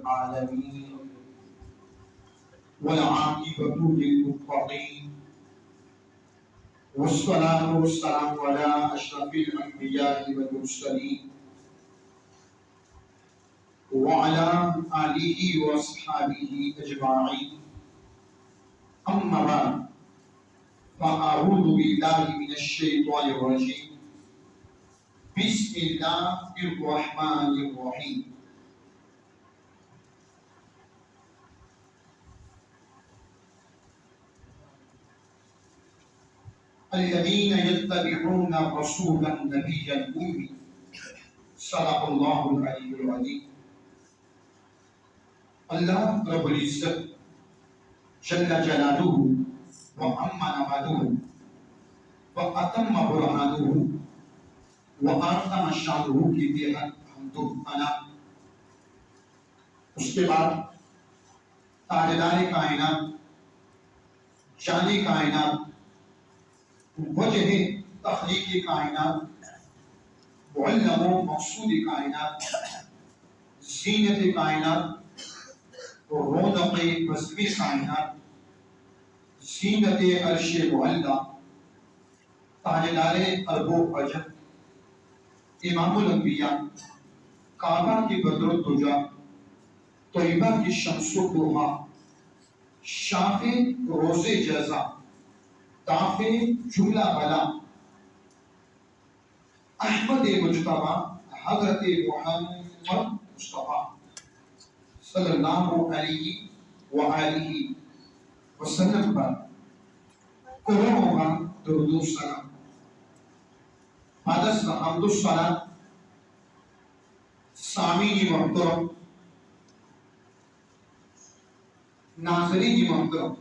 العالمين والعاقبة للمتقين والصلاة والسلام على أشرف الأنبياء والمرسلين وعلى آله وأصحابه أجمعين أما بعد فأعوذ بالله من الشيطان الرجيم بسم الله الرحمن الرحيم الذين يتبعون الرسول النبي الأمي صدق الله العلي العظيم. اللہ رب العزت جل جلالہ وعم نوالہ واتم برہانہ وآتم شانہ کی بے حد حمد و ثنا، اس کے بعد تاجدار کائنات، جان کائنات، وجہ تخلیق کائنات، معلم و مقصود کائنات، زینت کائنات، رونق بزم کائنات، زینت عرش معلا، تاجدار ارب و عجم، امام الانبیاء، کعبہ کی بدر الدجا، طیبہ کی شمس و ضحا، شاف روز جزا، داف جملہ بلا، احمد مجتبی حضرت محمد مصطفیٰ صلی اللہ علیہ وآلہ وسلم پر کروڑوں کا درود و سلام. بعد از حمد و ثنا، سامعین محترم، ناظرین محترم،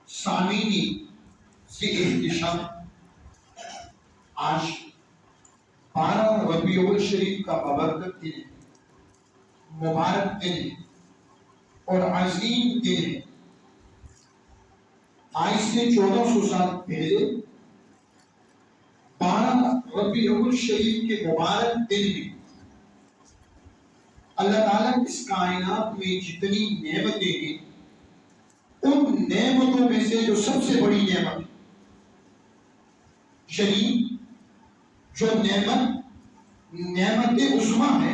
سامعین سے احتشام، آج 12 ربیع الشریف کا بابرکت دن ہے، مبارک دن ہے اور عظیم دن ہے. آج سے 1400 سال پہلے 12 ربیع الشریف کے مبارک دن میں اللہ تعالیٰ اس کائنات میں جتنی نعمتیں ہیں، ان نعمتوں میں سے جو سب سے بڑی نعمت ہے، یعنی جو نعمت عظمیٰ ہے،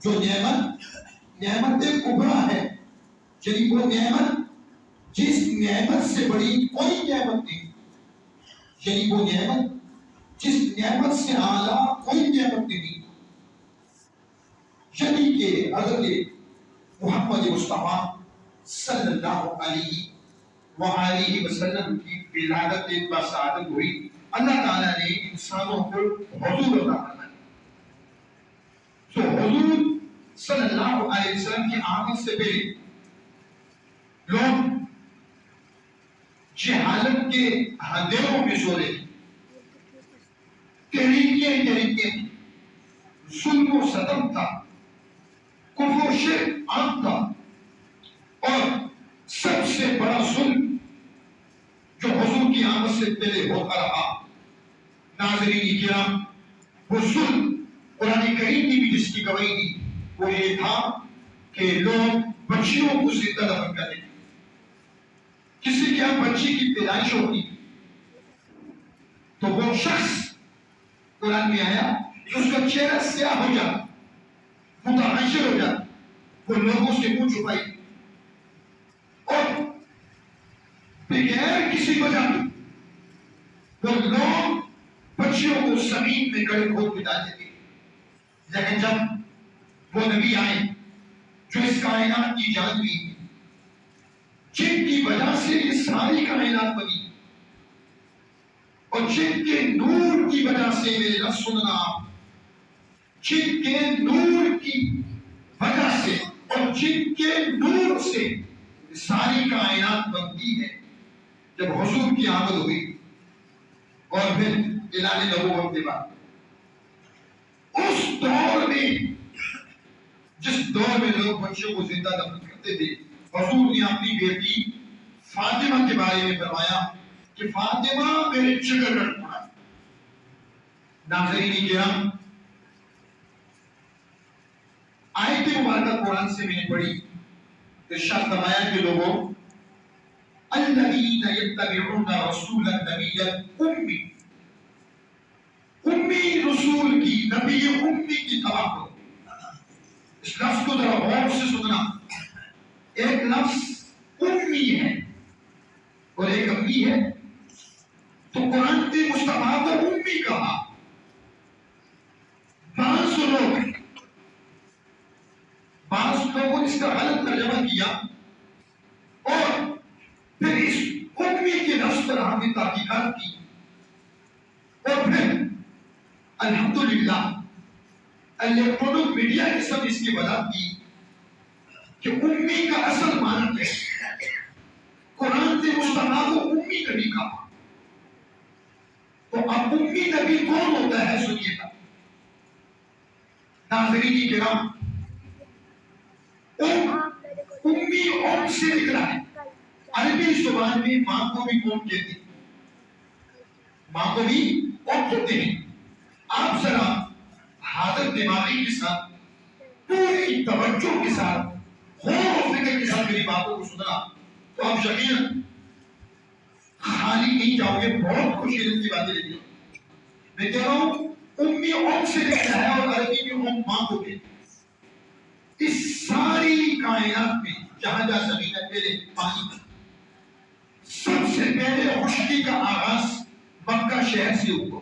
جو نعمت کبریٰ ہے، یعنی وہ نعمت جس نعمت سے بڑی کوئی نعمت نہیں، یعنی وہ نعمت جس نعمت سے اعلیٰ کوئی نعمت نہیں، یعنی کہ حضرت محمد مصطفیٰ صلی اللہ علیہ وآلہ وسلم کی ولادت بسعادت ہوئی. اللہ تعالیٰ نے انسانوں کو حضور عطا فرمایا. تو حضور صلی اللہ علیہ وسلم کی آمد سے پہلے لوگ جہالت کے اندھیروں میں سو رہے تھے، تحریکیں تھی، ظلم و ستم تھا، کفر و شرک عام تھا، اور سب سے بڑا ظلم جو حضور کی آمد سے پہلے ہوتا رہا، ناظرین کرام، وہ ظلم قرآن کریم نے بھی جس کی گواہی دی وہ یہ تھا کہ لوگ بچیوں کو زندہ دفن کرتے تھے. کسی کے یہاں بچی کی پیدائش ہوتی تو وہ شخص قرآن میں آیا کہ اس کا چہرہ سیاہ ہو جاتا، متحشر ہو جاتا، وہ لوگوں سے منہ چھپائی اور بغیر کسی وجہ وہ لوگ بچیوں کو زمین میں گڑے کھود کے ڈال دیتے. لیکن جب وہ نبی آئے جو اس کائنات کی جان بھی، جن کی وجہ سے یہ ساری کائنات بنی، اور جن کے نور کی وجہ سے میرے لفظ سننا، جن کے نور کی وجہ سے اور جن کے نور سے ساری کائنات بنتی ہے، جب حضور کی آمد ہوئی اور پھر اعلان نبوت کے بعد اس دور میں، جس دور میں لوگ بچوں کو زندہ دفن کرتے تھے، حضور نے اپنی بیٹی فاطمہ کے بارے میں فرمایا کہ فاطمہ میرے جگر کا ٹکڑا. ناظرین کرام، آیت آیت مبارکہ قرآن سے میں نے پڑھی، ارشاد فرمایا کہ لوگوں الذین یتبعون رسول النبی الامی، امی رسول کی، نبی امی کی اتباع کرو۔ اس لفظ کو ذرا غور سے سننا، ایک لفظ امی ہے اور ایک امی ہے، تو قرآن کے مصطفیٰ کو امی کہا۔ بعض لوگوں نے اس کا غلط ترجمہ کیا اور پھر اس امی کے لفظ پر ہم نے تحقیقات کی، اور پھر الحمدللہ الیکٹرانک میڈیا نے سب اس کی وضاحت کی کہ امی کا اصل معنی ہے۔ قرآن کے مصطفیٰ کو امی نبی کہا، تو اب امی نبی کون ہوتا ہے سنیے گا ناظرین کرام۔ امی ام سے نکلا ہے، عربی زبان میں ماں کو بھی ام کہتے ہیں، ماں کو بھی ام کہتے ہیں۔ آپ ذرا حاضر دماغی کے ساتھ، پوری توجہ کے ساتھ، غور و فکر کے ساتھ میری باتوں کو سننا، تو آپ یقیناً خالی نہیں جاؤ گے، بہت خوش علم کی باتیں لگی۔ میں کہہ رہا ہوں امی ام سے نکلا ہے اور عربی میں ام ماں کو کہتے ہیں۔ اس ساری کائنات میں جہاں جہاں زمین ہے پہلے پانی، سب سے پہلے خشکی کا آغاز مکہ شہر سے ہوا،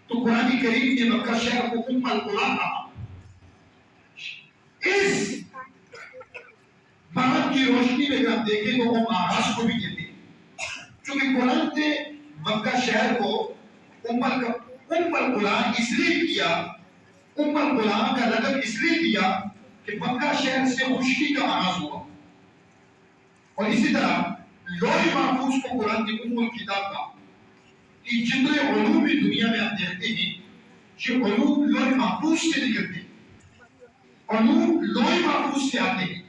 تو قرآن کریم نے مکہ شہر کو ام القریٰ کہا۔ اس بات کی روشنی میں اگر ہم دیکھیں تو ام آغاز کو بھی کہتے ہیں، چونکہ قرآن نے مکہ شہر کو ام القریٰ اس لیے کیا، ام القریٰ کا لقب اس لیے دیا کہ مکہ شہر سے خشکی کا آغاز ہوا۔ اور اسی طرح لوح محفوظ کو قرآن کی ام الکتاب کا، کہ جتنے علوم دنیا میں آپ دیکھتے ہیں یہ علوم لوح محفوظ سے نکلتے ہیں، علوم لوح محفوظ سے آتے ہیں۔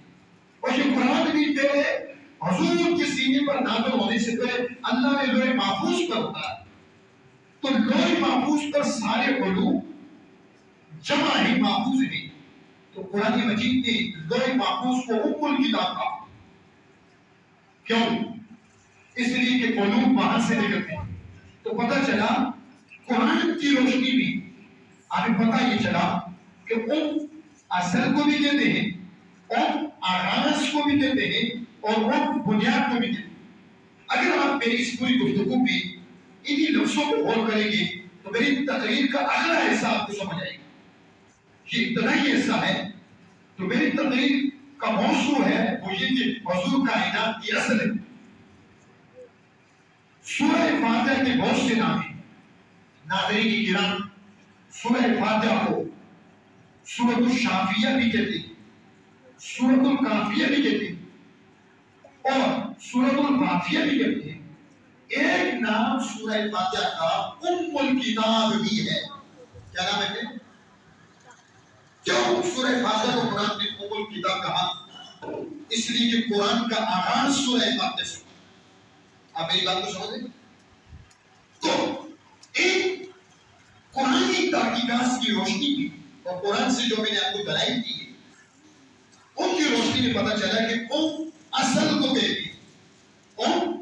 اور یہ قرآن بھی پہلے حضور کے سینے پر نازل ہونے سے پہلے اللہ نے لوح محفوظ پر اتارا، تو لوح محفوظ پر سارے علوم جمع ہی محفوظ ہیں، تو قرآن مجید نے لوح محفوظ کو ام الکتاب کہا۔ کیوں؟ اس لیے کہ علوم وہاں سے نکلتے ہیں۔ تو پتہ چلا قرآن کی روشنی میں ہمیں پتہ یہ چلا کہ ام اصل کو بھی کہتے ہیں، ام آغاز کو بھی کہتے ہیں، اور ام بنیاد کو بھی کہتے ہیں۔ اگر آپ میری اس پوری گفتگو میں انہی لفظوں کو غور کریں گے تو میری تقریر کا اگلا حصہ آپ کو سمجھ آئے گا۔ یہ ابتدائی حصہ ہے، تو میری تقریر کا موضوع ہے وہ یہ کہ حضور کائنات کی اصل ہے۔ سورہ فاتحہ کے بہت سے نام ہیں ناظرین کرام۔ سورہ فاتحہ کو سورۃ الشافیہ بھی کہتے ہیں، سورۃ الکافیہ بھی کہتے ہیں، اور سورۃ الواقیہ بھی کہتے ہیں۔ ایک نام سورہ فاتحہ کا ام الکتاب بھی ہے۔ کیا نام ہے؟ کیوں سورہ فاتحہ کو قرآن نے ام الکتاب کہا؟ اس لیے کہ قرآن کا آغاز سورہ فاتحہ سے۔ آپ میری بات کو سمجھیں؟ تو ایک قرآنی تحقیقات کی روشنی میں اور قرآن سے جو میں نے آپ کو دلائل دی ہے ان کی روشنی میں پتہ چلا کہ ام اصل کو کہتے ہیں، ام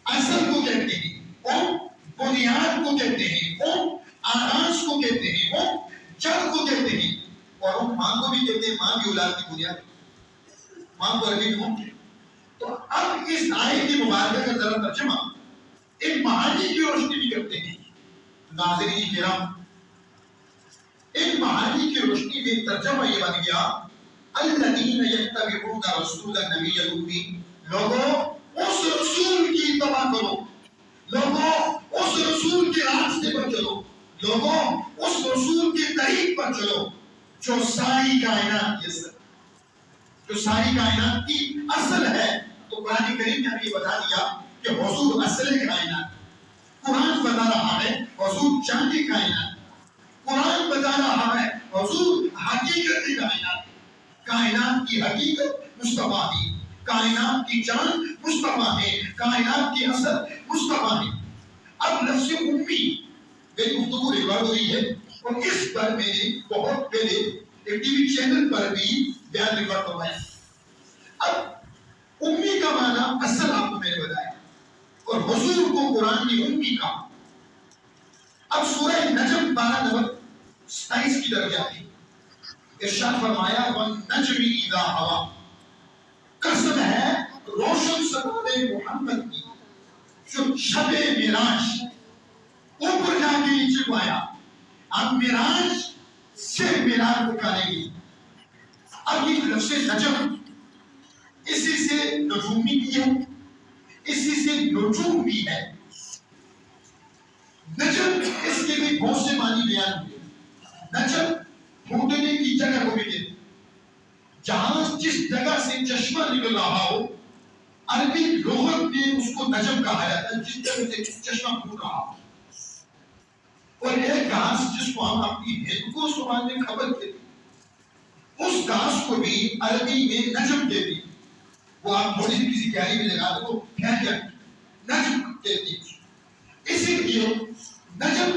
اصل کو کہتے ہیں، ام بنیاد کو کہتے ہیں، ام آغاز کو کہتے ہیں، ام جڑ کو کہتے ہیں، اور ام ماں کو بھی کہتے ہیں۔ ماں بھی اولاد کی بنیاد، ماں کو عربی میں ام کہتے ہیں۔ تو اب اس آیت کی مبارکہ کا ذرا ترجمہ ایک معانی کی روشنی بھی کرتے ہیں ناظرین کرام۔ ایک معانی کی روشنی میں ترجمہ یہ بن گیا الذین یتبعون رسول النبی الامی، لوگوں اس رسول کی اتباع کرو، لوگوں اس رسول کے راستے پر چلو، لوگوں اس رسول کے طریق پر چلو جو ساری کائنات کی اصل، جو ساری کائنات کی اصل ہے۔ تو قرآن کریم نے ہمیں یہ بتا دیا کہ حضور اصل کائنات، قرآن بتا رہا ہے حضور چاند کائنات، قرآن بتا رہا ہے حضور حقیقت کائنات، کائنات کی حقیقت مصطفیٰ ہے، کائنات کی جان مصطفیٰ ہے، کائنات کی اصل مصطفیٰ ہے۔ اب لفظ امی میری گفتگو ریکارڈ ہو رہی ہے، اور اس پر میں نے بہت پہلے ایک ٹی وی چینل پر بھی بیان ریکارڈ کروایا. اب امی کا معنی اصل آپ کو میں نے بتایا اور حضور کو قرآن نے امی کہا. اب سورہ نجم 12 نمبر 27 کی طرف جاتے ہیں. ارشاد فرمایا وَالنَّجْمِ إِذَا هَوَىٰ, قسم ہے روشن ستارے محمد کی جو شب معراج اوپر جا کے نیچے کو آیا. اب معراج سے معراج نکالیں گے. اب یہ لفظ نجم اسی سے نجومی بھی ہے, اسی سے نجوم بھی ہے. نجم اس کے بھی بہت سے معنی بیان ہوئے. نجم ڈھونڈنے کی جگہ کو بھی کہتے ہیں. جہاں جس جگہ سے چشمہ نکل رہا ہو عربی لغت میں اس کو نجم کہا جاتا ہے, جس جگہ سے چشمہ پھوٹ رہا ہو. اور ایک گھاس جس کو ہم اپنی ہند کو زبان میں خبر کہتے ہیں, اس گھاس کو بھی عربی میں نجم کہتے ہیں. وہ آپ تھوڑی سی کسی کیاری میں لگا دو پھینک جائے, نجم کہتے ہیں. اسی لیے نجم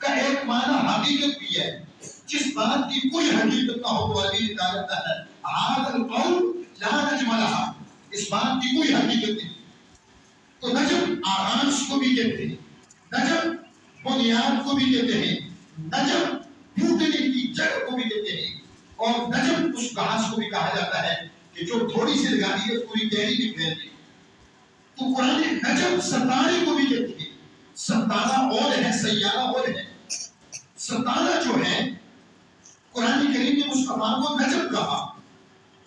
کا ایک معنی حقیقت بھی ہے. جس بات کی کوئی حقیقت نہ ہو تو عربی کہا جاتا ہے هذا القول لا نجم لها, اس بات کی کوئی حقیقت نہیں. تو نجم آغاز کو بھی کہتے ہیں, نجم بنیاد کو بھی کہتے ہیں, نجم ٹوٹنے کی جڑ کو بھی کہتے ہیں, اور نجم اس گھاس کو بھی کہا جاتا ہے کہ جو تھوڑی سی لگانی ہے پوری گہری میں پھیل گئی. تو قرآن نجم ستارے کو بھی کہتے ہیں. ستارہ اور ہے, سیارہ اور ہے. ستارہ جو ہے قرآن کریم نے مصطفیٰ کو نجم کہا.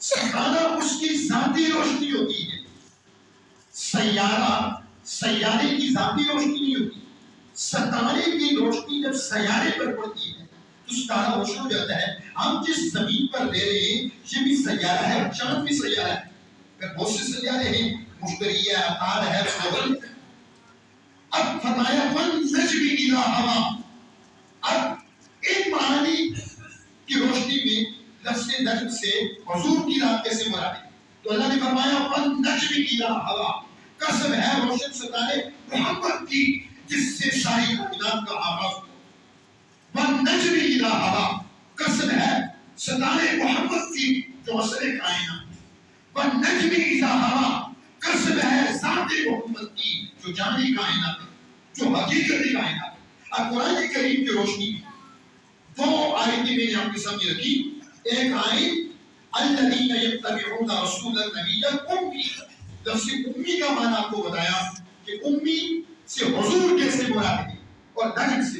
ستارہ اس کی ذاتی روشنی ہوتی ہے. سیارے کی ذاتی روشنی نہیں ہوتی. ستارے کی روشنی جب سیارے پر پڑتی ہے تو ستارہ روشن ہو جاتا ہے. ہم جس زمین پر رہ رہے ہیں یہ بھی سیارہ ہے, چاند بھی سیارہ ہے. بہت سے سیارے ہیں, مشتری ہے, عطارد ہے, زحل. اب فرمایا وَالنَّجْمِ إِذَا هَوَىٰ. اب ایک معانی کی روشنی میں لفظ نجم سے حضور کی رات کیسے مراد ہے؟ تو اللہ نے فرمایا وَالنَّجْمِ إِذَا هَوَىٰ, قسم ہے روشن ستارے محمد کی جس سے ساری کائنات کا آغاز ہو. وَالنَّجْمِ إِذَا هَوَىٰ, قسم ہے ستارے محمد کی جو اصل کائنات. وَالنَّجْمِ إِذَا هَوَىٰ, قسم ہے ذات محمد کی جو جانی کائنات ہے, جو حقیقت کائنات ہے. اب قرآن کریم کی روشنی دو آیتیں میں نے آپ کے سامنے رکھی. ایک آیت الذین یتبعون رسول النبی الأمی, لفظ امی کا معنی آپ کو بتایا کہ امی سے حضور کیسے مراد ہے اور نجم سے.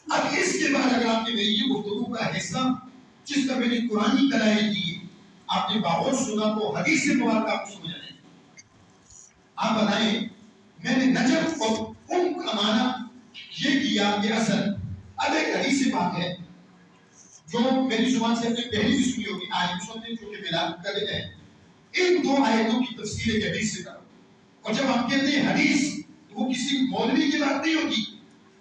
اب اس کے بعد اگر آپ نے میری یہ گفتگو کا حصہ جس کا میں نے قرآنی دلائل دی آپ نے بغور سنا تو حدیث مبارکہ آپ کو سمجھ آئے. آپ بتائیں میں نے نجم اور ام کا معنی یہ کیا کہ اصل اب ایک حدیث بات ہے جو میری زبان سے اپنے پہلی بھی سنی ہوگی, آیت سنتے جو کہ ملاد کر دیتے ہیں. ان دو آیتوں کی تفسیر ایک حدیث سے کرو. اور جب ہم کہتے ہیں حدیث تو وہ کسی مولوی کی بات نہیں ہوتی.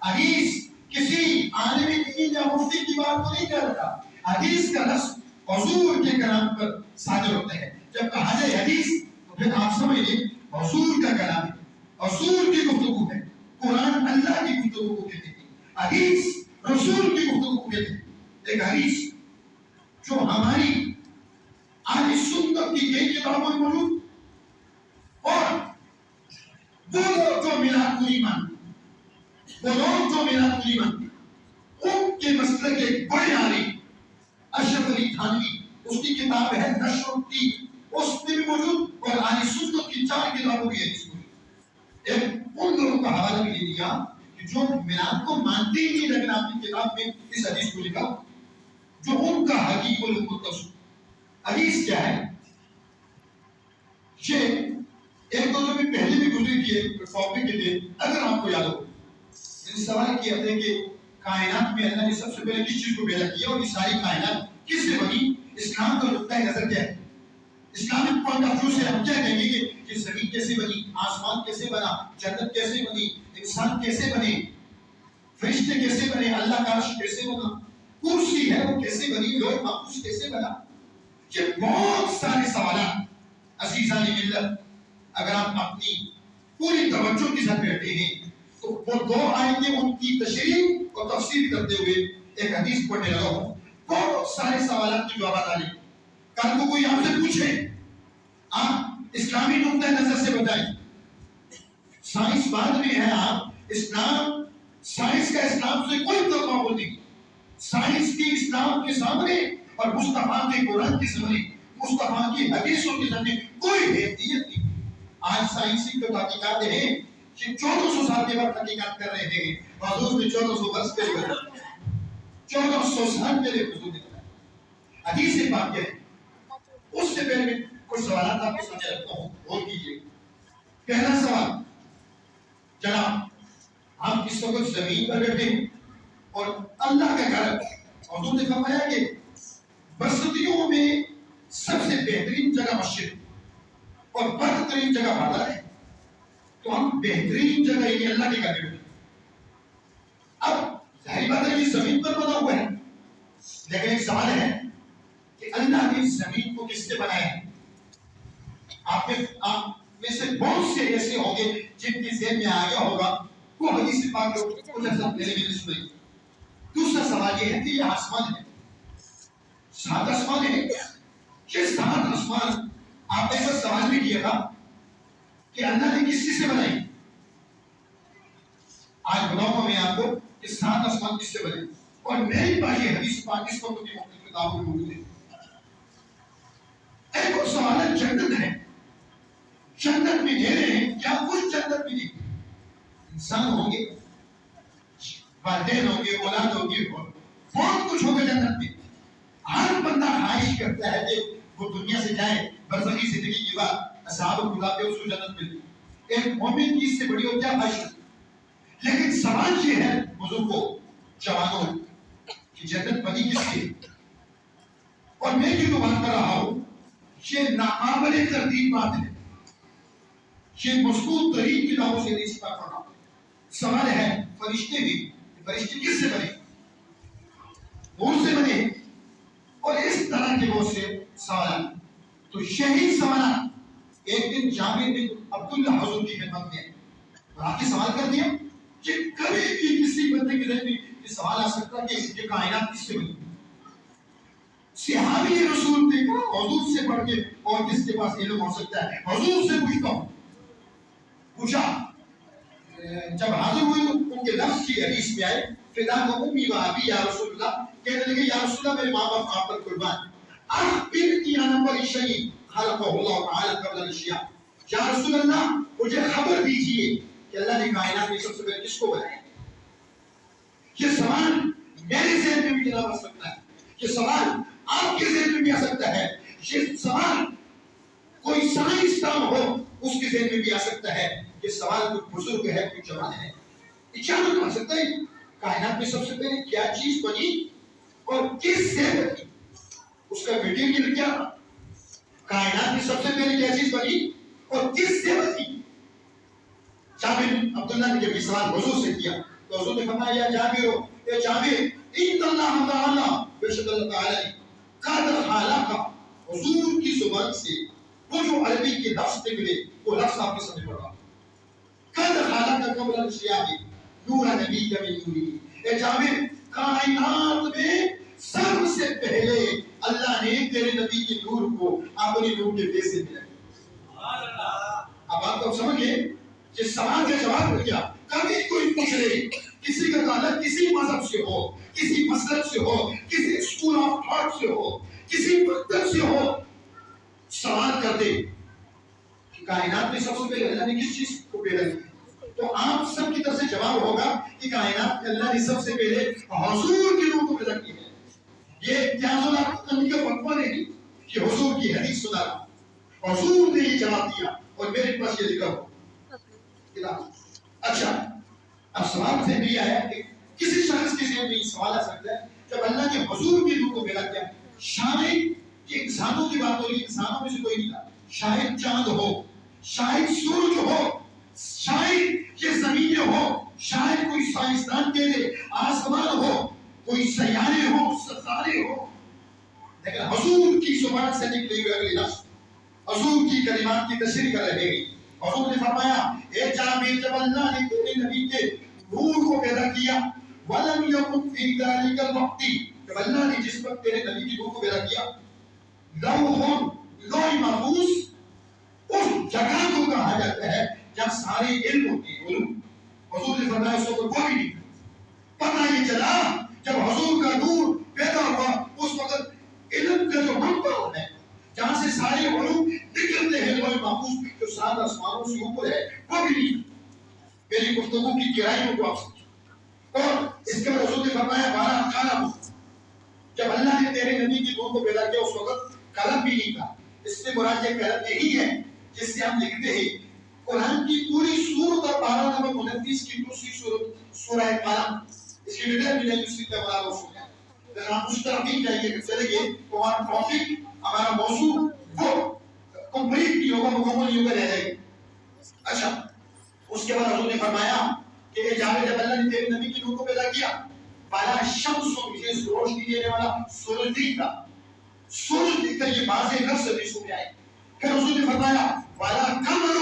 حدیث کسی عالم دین یا مفتی کی بات کو نہیں کر رہا. حدیث کا لفظ حضور کے کلام پر صادر ہوتا ہے. جب کہا جائے حدیث تو پھر آپ سمجھ لیں حضور کا کلام ہے, حضور کی گفتگو ہے. قرآن اللہ کی گفتگو کو کہتے ہیں, حدیث رسول کی گفتگو کو کہتے ہیں. ایک حدیث جو ہماری اہل سنت کی کئی کتابوں میں موجود, اور وہ لوگ جو میلاد کو نہیں مانتے, وہ لوگ جو میلاد کو نہیں مانتے, ان کے مسئلے کے ایک بڑے عالم اشرف علی تھانوی, اس کی کتاب ہے نشر الدین, اس میں بھی موجود, اور اہل سنت کی 4 کتابوں بھی ہے. ایک ان لوگوں کا حوالہ بھی دے دیا کہ جو میلاد کو مانتے ہی نہیں, لیکن آپ کی کتاب میں اس حدیث کو لکھا جو ان کا حقیق المتصف. حدیث کیا ہے؟ یہ ایک دو جو بھی پہلے بھی گزری تھی ایک ٹاپک کے لیے, اگر آپ کو یاد ہو سوال کیا تھا کہ کائنات میں اللہ نے سب سے پہلے کس چیز کو پیدا کیا اور یہ ساری کائنات کس سے بنی. اسلام کا نقطہ نظر کیا ہے؟ اسلامک پوائنٹ آف ویو سے ہم کیا کہیں گے کہ زمین کیسے بنی, آسمان کیسے بنا, جنت کیسے بنی, انسان کیسے بنے, فرشتے کیسے بنے, اللہ کا عرش کیسے بنا, کرسی ہے وہ کیسے بنی, لوح محفوظ کیسے بنا. یہ بہت سارے سوالات عزیزان ملت اگر آپ اپنی پوری توجہ کے ساتھ بیٹھے ہیں تو وہ 2 آیتیں ان کی تشریح اور تفسیر کرتے ہوئے ایک حدیث پڑھنے لگا ہوں. بہت سارے سوالات کے جوابات آ لیں. کل کو کوئی آپ سے پوچھے آپ اسلامی نقطہ نظر سے بتائیں. سائنس بعد میں ہے. آپ اسلام سائنس کا اسلام سے کوئی تعلق نہیں. سائنس کی اسلام کے سامنے اور مصطفیٰ کے قرآن کے سامنے مصطفیٰ کی حدیثوں کے سامنے کوئی حیثیت نہیں. آج سائنسی جو تحقیقات ہیں کہ 1400 سال کے بعد تحقیقات کر رہے ہیں. حضور نے 1400 برس کے لیے 1400 سال کے لیے حضور نے بتایا. حدیث پاک ہے. اس سے پہلے کچھ سوالات آپ کے سامنے رکھتا ہوں، غور کیجیے. پہلا سوال، جناب ہم اس وقت زمین پر بیٹھے ہیں اور اللہ کا گھر. حضور نے فرمایا کہ بستیوں میں سب سے بہترین جگہ مسجد اور بدترین جگہ بازار ہے. تو ہم بہترین جگہ یعنی اللہ کے گھر میں بیٹھے. اب ظاہر بات ہے یہ زمین پر بنا ہوا ہے، لیکن ایک سوال ہے کہ اللہ نے زمین کو کس سے بنایا ہے؟ آپ میں سے بہت سے ایسے ہوں گے جن کے ذہن میں آ گیا ہوگا وہ حدیث پاک کو کچھ ایسا پہلے میں نے سنی. دوسرا سوال یہ ہے کہ یہ آسمان ہے، 7 آسمان ہے. یہ 7 آسمان آپ نے ایک سوال بھی کیا تھا کہ اللہ نے کس چیز سے بنائی. آج بتاؤں گا میں آپ کو کہ 7 آسمان کس سے بنے. اور میری پاس یہ حدیث پاک اس وقت کی مختلف کتابوں میں موجود ہے. ایک اور سوال ہے جنت ہے. جنت میں ڈھیرے ہیں، کیا کچھ جنت میں نہیں؟ انسان ہوں گے، والدین ہوں گے، اولاد ہوگی، بہت کچھ ہوگا جنت میں. ہر بندہ خواہش کرتا ہے کہ وہ دنیا سے جائے، برزخی زندگی کے بعد اصحاب الخلا پہ اس کو جنت ملے. ایک مومن کی اس سے بڑی اور کیا خواہش ہے. لیکن سوال یہ ہے بزرگوں، جوانوں، کہ جنت بنی کس کی؟ اور میں جو بات کر رہا ہوں یہ ناقابل تردید بات ہے. یہ مضبوط ترین کتابوں سے نہیں سکھا پڑا. سوال ہے فرشتے بھی، فرشتے کس سے بنے؟ نور سے بنے. اور اس طرح کے بہت سے سوال. تو یہی سوال ایک دن جابر بن عبداللہ حضور کی خدمت میں اور آپ نے سوال کر دیا کہ کبھی بھی کسی بندے کے ذہن میں یہ سوال آ سکتا ہے کہ یہ کائنات کس سے بنی. صحابی رسول نے حضور سے پڑھ کے اور کس کے پاس علم ہو سکتا ہے. حضور سے پوچھتا ہوں. پوچھا جب حاضر ہوئے تو ان کے لفظ کی حدیث میں آئے فداک امی و ابی یا رسول اللہ. کہنے لگے یا رسول اللہ میرے ماں باپ آپ پر قربان. اخبرنی عن اول شیء خلقہ اللہ تعالی قبل الاشیاء. یا رسول اللہ مجھے خبر دیجئے کہ اللہ نے کائنات میں سب سے پہلے کس کو بنایا. یہ سوال میرے ذہن میں بھی چلا آ سکتا ہے، یہ سوال آپ کے ذہن میں بھی آ سکتا ہے، یہ سوال کوئی سائنسدان ہو اس کے ذہن میں بھی آ سکتا ہے. یہ سوال کوئی بزرگ ہے، کوئی جوان ہے، اچانک آ سکتا ہے کائنات میں سب سے پہلے کیا چیز بنی اور کس سے بنی، اس کا میٹیریل کیا تھا. کائنات میں سب سے پہلے کیا چیز بنی اور کس سے بنی. جابر عبداللہ نے جب یہ سوال حضور سے کیا تو حضور نے فرمایا یا جابر اے جابر ان اللہ تعالی بے شک اللہ تعالی قادر خالق. حضور کی زبان سے وہ جو عربی کے لفظ نکلے وہ لفظ آپ کے سامنے پڑا. قادر خالق قبل الاشیاء نور نبی کا من نوری. اے جابر کائنات میں سب سے پہلے اللہ نے تیرے نبی کے نور کو اپنے نور کے فیض سے ملا. اب آپ کو سمجھئے جس سوال کا جواب دیا. کبھی کوئی پوچھ لے کسی کا تعلق کسی مذہب سے ہو، کسی مسلک سے ہو، کسی اسکول آف تھاٹ سے ہو، کسی مکتب سے ہو، سوال کر دے کہ کائنات میں سب سے پہلے اللہ نے کس چیز کو پیدا کیا، تو آپ سب کی طرف سے جواب ہوگا کہ کائنات میں اللہ نے سب سے پہلے حضور کی روح کو پیدا کیا ہے. یہ اجازت اللہ کا فتویٰ نہیں، یہ حضور کی حدیث سنا رہا. حضور نے یہ جواب دیا اور میرے پاس یہ لکھا ہو. اچھا اب سوال سے بھی آیا کہ کسی شخص کے ذہن میں یہ سوال آ سکتا ہے جب اللہ نے حضور کی روح کو پیدا کیا شاید یہ انسانوں کی بات ہو رہی ہے، انسانوں میں سے کوئی نہیں تھا، شاید چاند ہو، شاید سورج ہو، شاید یہ زمینیں ہو، شاید کوئی سائنسدان کہہ دے آسمان ہو، کوئی سیارے ہو، ستارے ہو. لیکن حضور کی زبان سے نکلے ہوئے اگلی لفظ حضور کی کلمات کی تشریح کر رہے ہیں. حضور نے فرمایا اے جابر جب اللہ نے تیرے نبی کے روح کو پیدا کیا وَلَمْ يَكُنْ فِي ذَلِكَ الْوَقْتِ کہ اللہ نے جس وقت تیرے نبی کی روح کو پیدا کیا، لوح محفوظ اس جگہ کو کہا جاتا ہے جہاں سارے علم ہوتے ہیں، علوم۔ حضور نے فرمایا اس کو کوئی نہیں پتہ یہ چلا جب حضور کا نور پیدا ہوا، اس وقت علم کا جو منبع ہے جہاں سے سارے علوم نکلتے ہیں، لوح محفوظ جو سات آسمانوں سے اوپر ہے، وہ بھی نہیں۔ میری گفتگو کی گہرائی کو آپ سمجھیں۔ اور اس کے بعد حضور نے فرمایا بارہ قلم، جب اللہ نے تیرے نبی کی روح کو پیدا کیا اس وقت قلم بھی نہیں تھا۔ اس سے مراد یہ قلم یہی ہے جس سے ہم لکھتے ہیں۔ قرآن کی پوری سورت اور 12 نمبر 29 کی دوسری سورت سورہ قلم، اس کی وجہ بھی نہیں، اسی طرح ہمارا موضوع ہے۔ اگر آپ مستقیم جائیے کہ چلے گئے تو ہمارا ٹاپک، ہمارا موضوع وہ کمپلیٹ نہیں ہوگا، مکمل نہیں ہوگا، رہ جائے گا۔ اچھا، اس کے بعد حضور نے فرمایا کہ جب اللہ نے تیرے نبی کی روح کو پیدا کیا، بالا شمس یہ روشنی دینے والا سورج دکھتا، سورج دکھتا، یہ واضح لفظ حدیثوں میں آئے۔ پھر حضور نے فرمایا بالا قمر،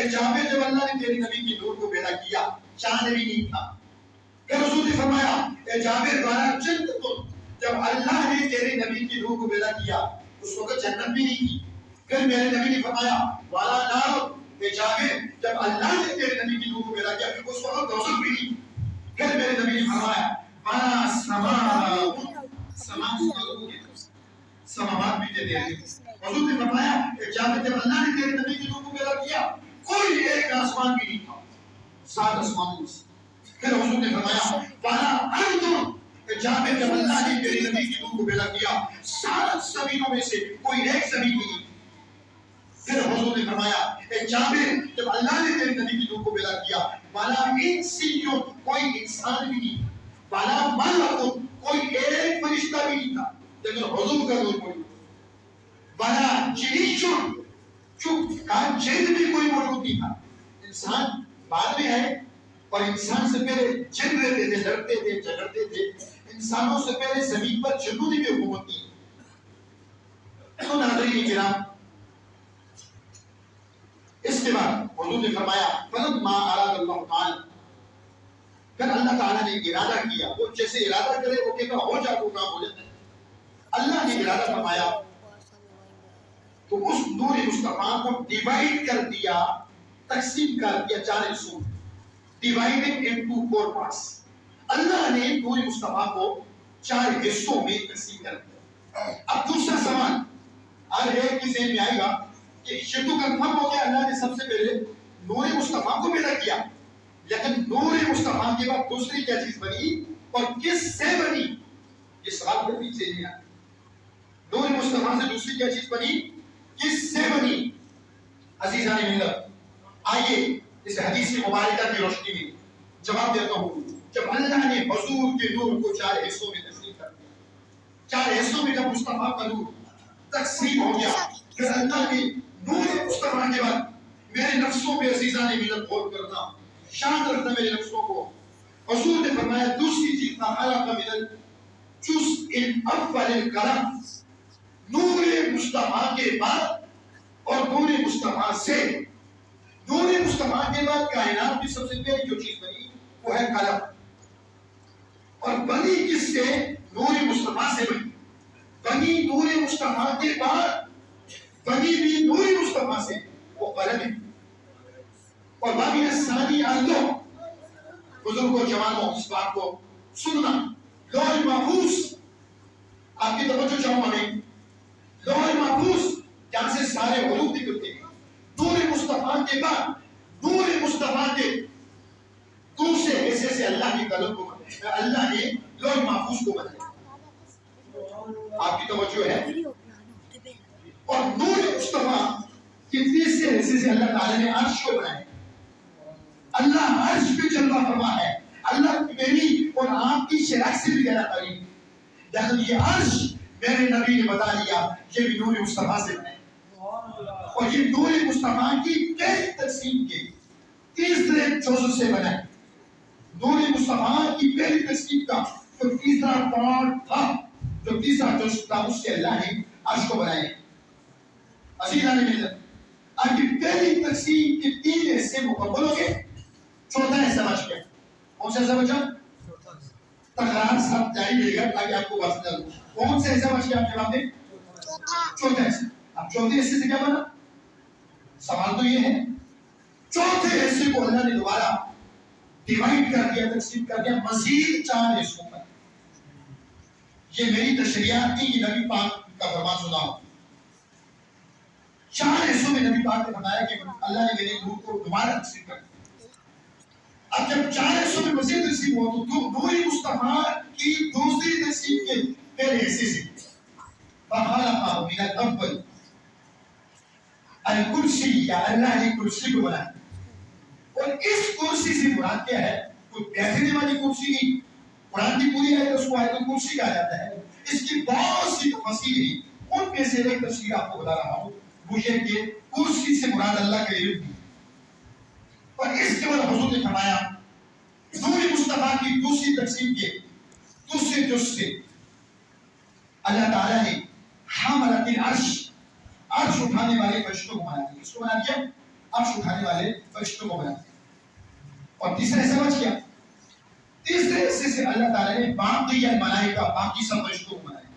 جب اللہ نے تیرے نبی کی روح کو پیدا کیا چاند بھی نہیں تھا۔ پھر حضور نے فرمایا اے جابر بالا جنت، جب اللہ نے تیرے نبی کی روح کو پیدا کیا اس وقت جنت بھی نہیں تھی۔ پھر میرے نبی نے فرمایا والا نار، اے جابر جب اللہ نے تیرے نبی کی روح کو پیدا کیا اس وقت دوزخ بھی نہیں۔ پھر میرے نبی نے فرمایا والا سماوات بھی دے دے۔ حضور نے فرمایا کہ جب اللہ نے تیرے نبی کی روح کو پیدا کیا کوئی ایک آسمان بھی نہیں تھا، 7 آسمانوں سے۔ پھر حضور نے فرمایا والا ارض، کہ جب اللہ نے تیرے نبی کی روح کو پیدا کیا 7 زمینوں میں سے کوئی ایک زمین نہیں۔ پھر حضور نے فرمایا اے جابر جب اللہ نے تیرے نبی کی روح کو پیدا کیا والا انسیون، کوئی انسان بھی نہیں، والا ملک، کوئی ایک فرشتہ بھی نہیں تھا لیکن حضور کا روح موجود، والا جنیشن، جن بھی کوئی موجود نہیں تھا۔ انسان بعد میں ہے اور انسان سے پہلے جن رہتے تھے، لڑتے تھے، جھگڑتے تھے۔ انسانوں سے پہلے زمین پر جنوں کی بھی حکومت تھی۔ تو ناظرین کرام، اس کے بعد حضور نے فرمایا فلما اراد اللہ تعالی، پھر اللہ تعالیٰ نے ارادہ کیا، وہ جیسے ارادہ کرے وہ کہتا ہو جا وہ کام ہو جاتا ہے۔ اللہ نے ارادہ فرمایا تو اس نور مصطفیٰ کو ڈیوائڈ کر دیا، تقسیم کر دیا 4 حصوں، ڈیوائڈڈ انٹو 4 پارٹس۔ اللہ نے نور مصطفیٰ کو 4 حصوں میں تقسیم کر دیا۔ اب دوسرا سوال ہر ایک کی ذہن میں آئے گا کہ یہ تو کنفرم ہو گیا اللہ نے سب سے پہلے نور مصطفیٰ کو پیدا کیا، لیکن نور مصطفیٰ کے بعد دوسری کیا چیز بنی اور کس سے بنی؟ یہ سوال پھر پیچھے نہیں آیا۔ نور مصطفیٰ سے دوسری کیا چیز بنی، کس سے بنی؟ عزیزان ملت، آئیے اس حدیث مبارکہ کی روشنی میں جواب دیتا ہوں۔ جب اللہ نے حضور کے نور کو 4 حصوں میں تقسیم کر دیا، 4 حصوں میں جب مصطفیٰ کا نور تقسیم ہو گیا، پھر اللہ نے نور مصطفیٰ کے بعد میرے نفسوں پہ عزیزان ملت غور کرنا، شان رکھنا میرے نفسوں کو۔ حضور نے فرمایا دوسری چیز خلق من الجزء الاول القلم، نور مصطفیٰ کے بعد اور نور مصطفیٰ سے، نور مصطفیٰ کے بعد کائنات کی سب سے پہلی جو چیز بنی وہ ہے قلم، اور بنی کس سے؟ نور مصطفیٰ سے بنی، بنی نور مصطفیٰ کے بعد بنی بھی نور مصطفیٰ سے، وہ قلم ہے۔ اور باقی ثانی آندو بزرگوں جوانوں اس بات کو سننا، لوح محفوظ، آپ کی توجہ چاہوں ہمیں، لوح محفوظ جہاں سے سارے علوم نکلتے ہیں، نور مصطفیٰ کے بعد نور مصطفیٰ کے دوسرے حصے سے اللہ کی قلم کو بنایا، اللہ نے لوح محفوظ کو بنایا۔ آپ کی توجہ ہے؟ اور نور مصطفیٰ کے تیسرے حصے سے اللہ تعالیٰ نے عرش کو بنایا۔ اللہ عرش پہ چل رہا فرما ہے، اللہ میری اور آپ کی شرح سے بھی زیادہ قریب، لیکن یہ عرش میرے نبی نے بتا دیا یہ بھی نور مصطفیٰ سے بنا ہے۔ اور یہ نور مصطفیٰ کی پہلی تقسیم کے تیسرے جزء سے بنا ہے۔ نور مصطفیٰ کی پہلی تقسیم کا جو تیسرا پارٹ تھا، جو تیسرا جزء تھا، اس سے اللہ نے عرش کو بنایا۔ عزیزان ملت، اب یہ پہلی تقسیم کے 3 حصے مکمل ہو گئے، چوتھا حصہ بچ گیا۔ کون سا حصہ بچا؟ تکرار سب جاری رہے گا تاکہ آپ کو بات نہ ہو. کون سے حصہ بچ گیا آپ کے جواب میں؟ چوتھا حصہ. اب چوتھے حصے سے کیا بنا؟ سوال تو یہ ہے چوتھے حصے کو اللہ نے دوبارہ ڈیوائڈ کر دیا, تقسیم کر دیا مزید 4 حصوں میں. یہ میری تشریحات نہیں, یہ نبی پاک کا فرمان سنا ہو. 4 حصوں میں نبی پاک نے بتایا کہ اللہ نے میرے نور کو دوبارہ تقسیم کر دیا. اب جب 4 حصوں میں مزید تقسیم ہوا تو نور مصطفیٰ کی دوسری تقسیم کے پہلے حصے سے فخلق من الاول الکرسی, یا اللہ نے کرسی کو بنایا. اور اس کرسی سے مراد کیا ہے؟ کوئی بیٹھنے والی کرسی نہیں. قرآن کی پوری آیت اس کو آیت کرسی کہا جاتا ہے. اس کی بہت سی تفسیر ہیں, ان میں سے ایک تفسیر آپ کو بتا رہا ہوں, وہ یہ کہ کرسی سے مراد اللہ کا علم ہے. اور اس کے بعد حضور نے فرمایا نور مصطفیٰ کی دوسری تقسیم کے دوسرے جز سے اللہ تعالیٰ نے حاملۃ العرش, عرش اٹھانے والے فرشتوں کو بنا دیا. کس کو بنا دیا؟ عرش اٹھانے والے فرشتوں کو بنا دیا. اور تیسرا حصہ بچ گیا. تیسرے حصے سے اللہ تعالیٰ نے باقی الملائکہ, باقی سب فرشتوں کو بنایا.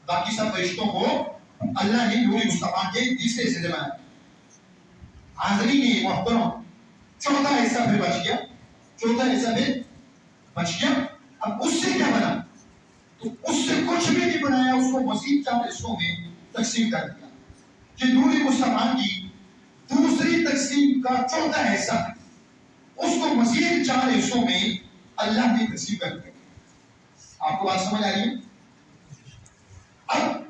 باقی سب فرشتوں کو اللہ نے نور مصطفیٰ کے تیسرے حصے سے بنایا. حاضرین محترم, چوتھا حصہ پھر بچ گیا. چوتھا حصہ پھر بچ گیا. اب اس سے کیا بنا؟ تو اس سے کچھ بھی نہیں بنایا, اس کو مزید 4 حصوں میں تقسیم کر دیا. کہ نور مصطفیٰ کی دوسری تقسیم کا چوتھا حصہ اس کو مزید 4 حصوں میں اللہ نے تقسیم کر دیا. آپ کو بات سمجھ آ رہی ہے؟ اب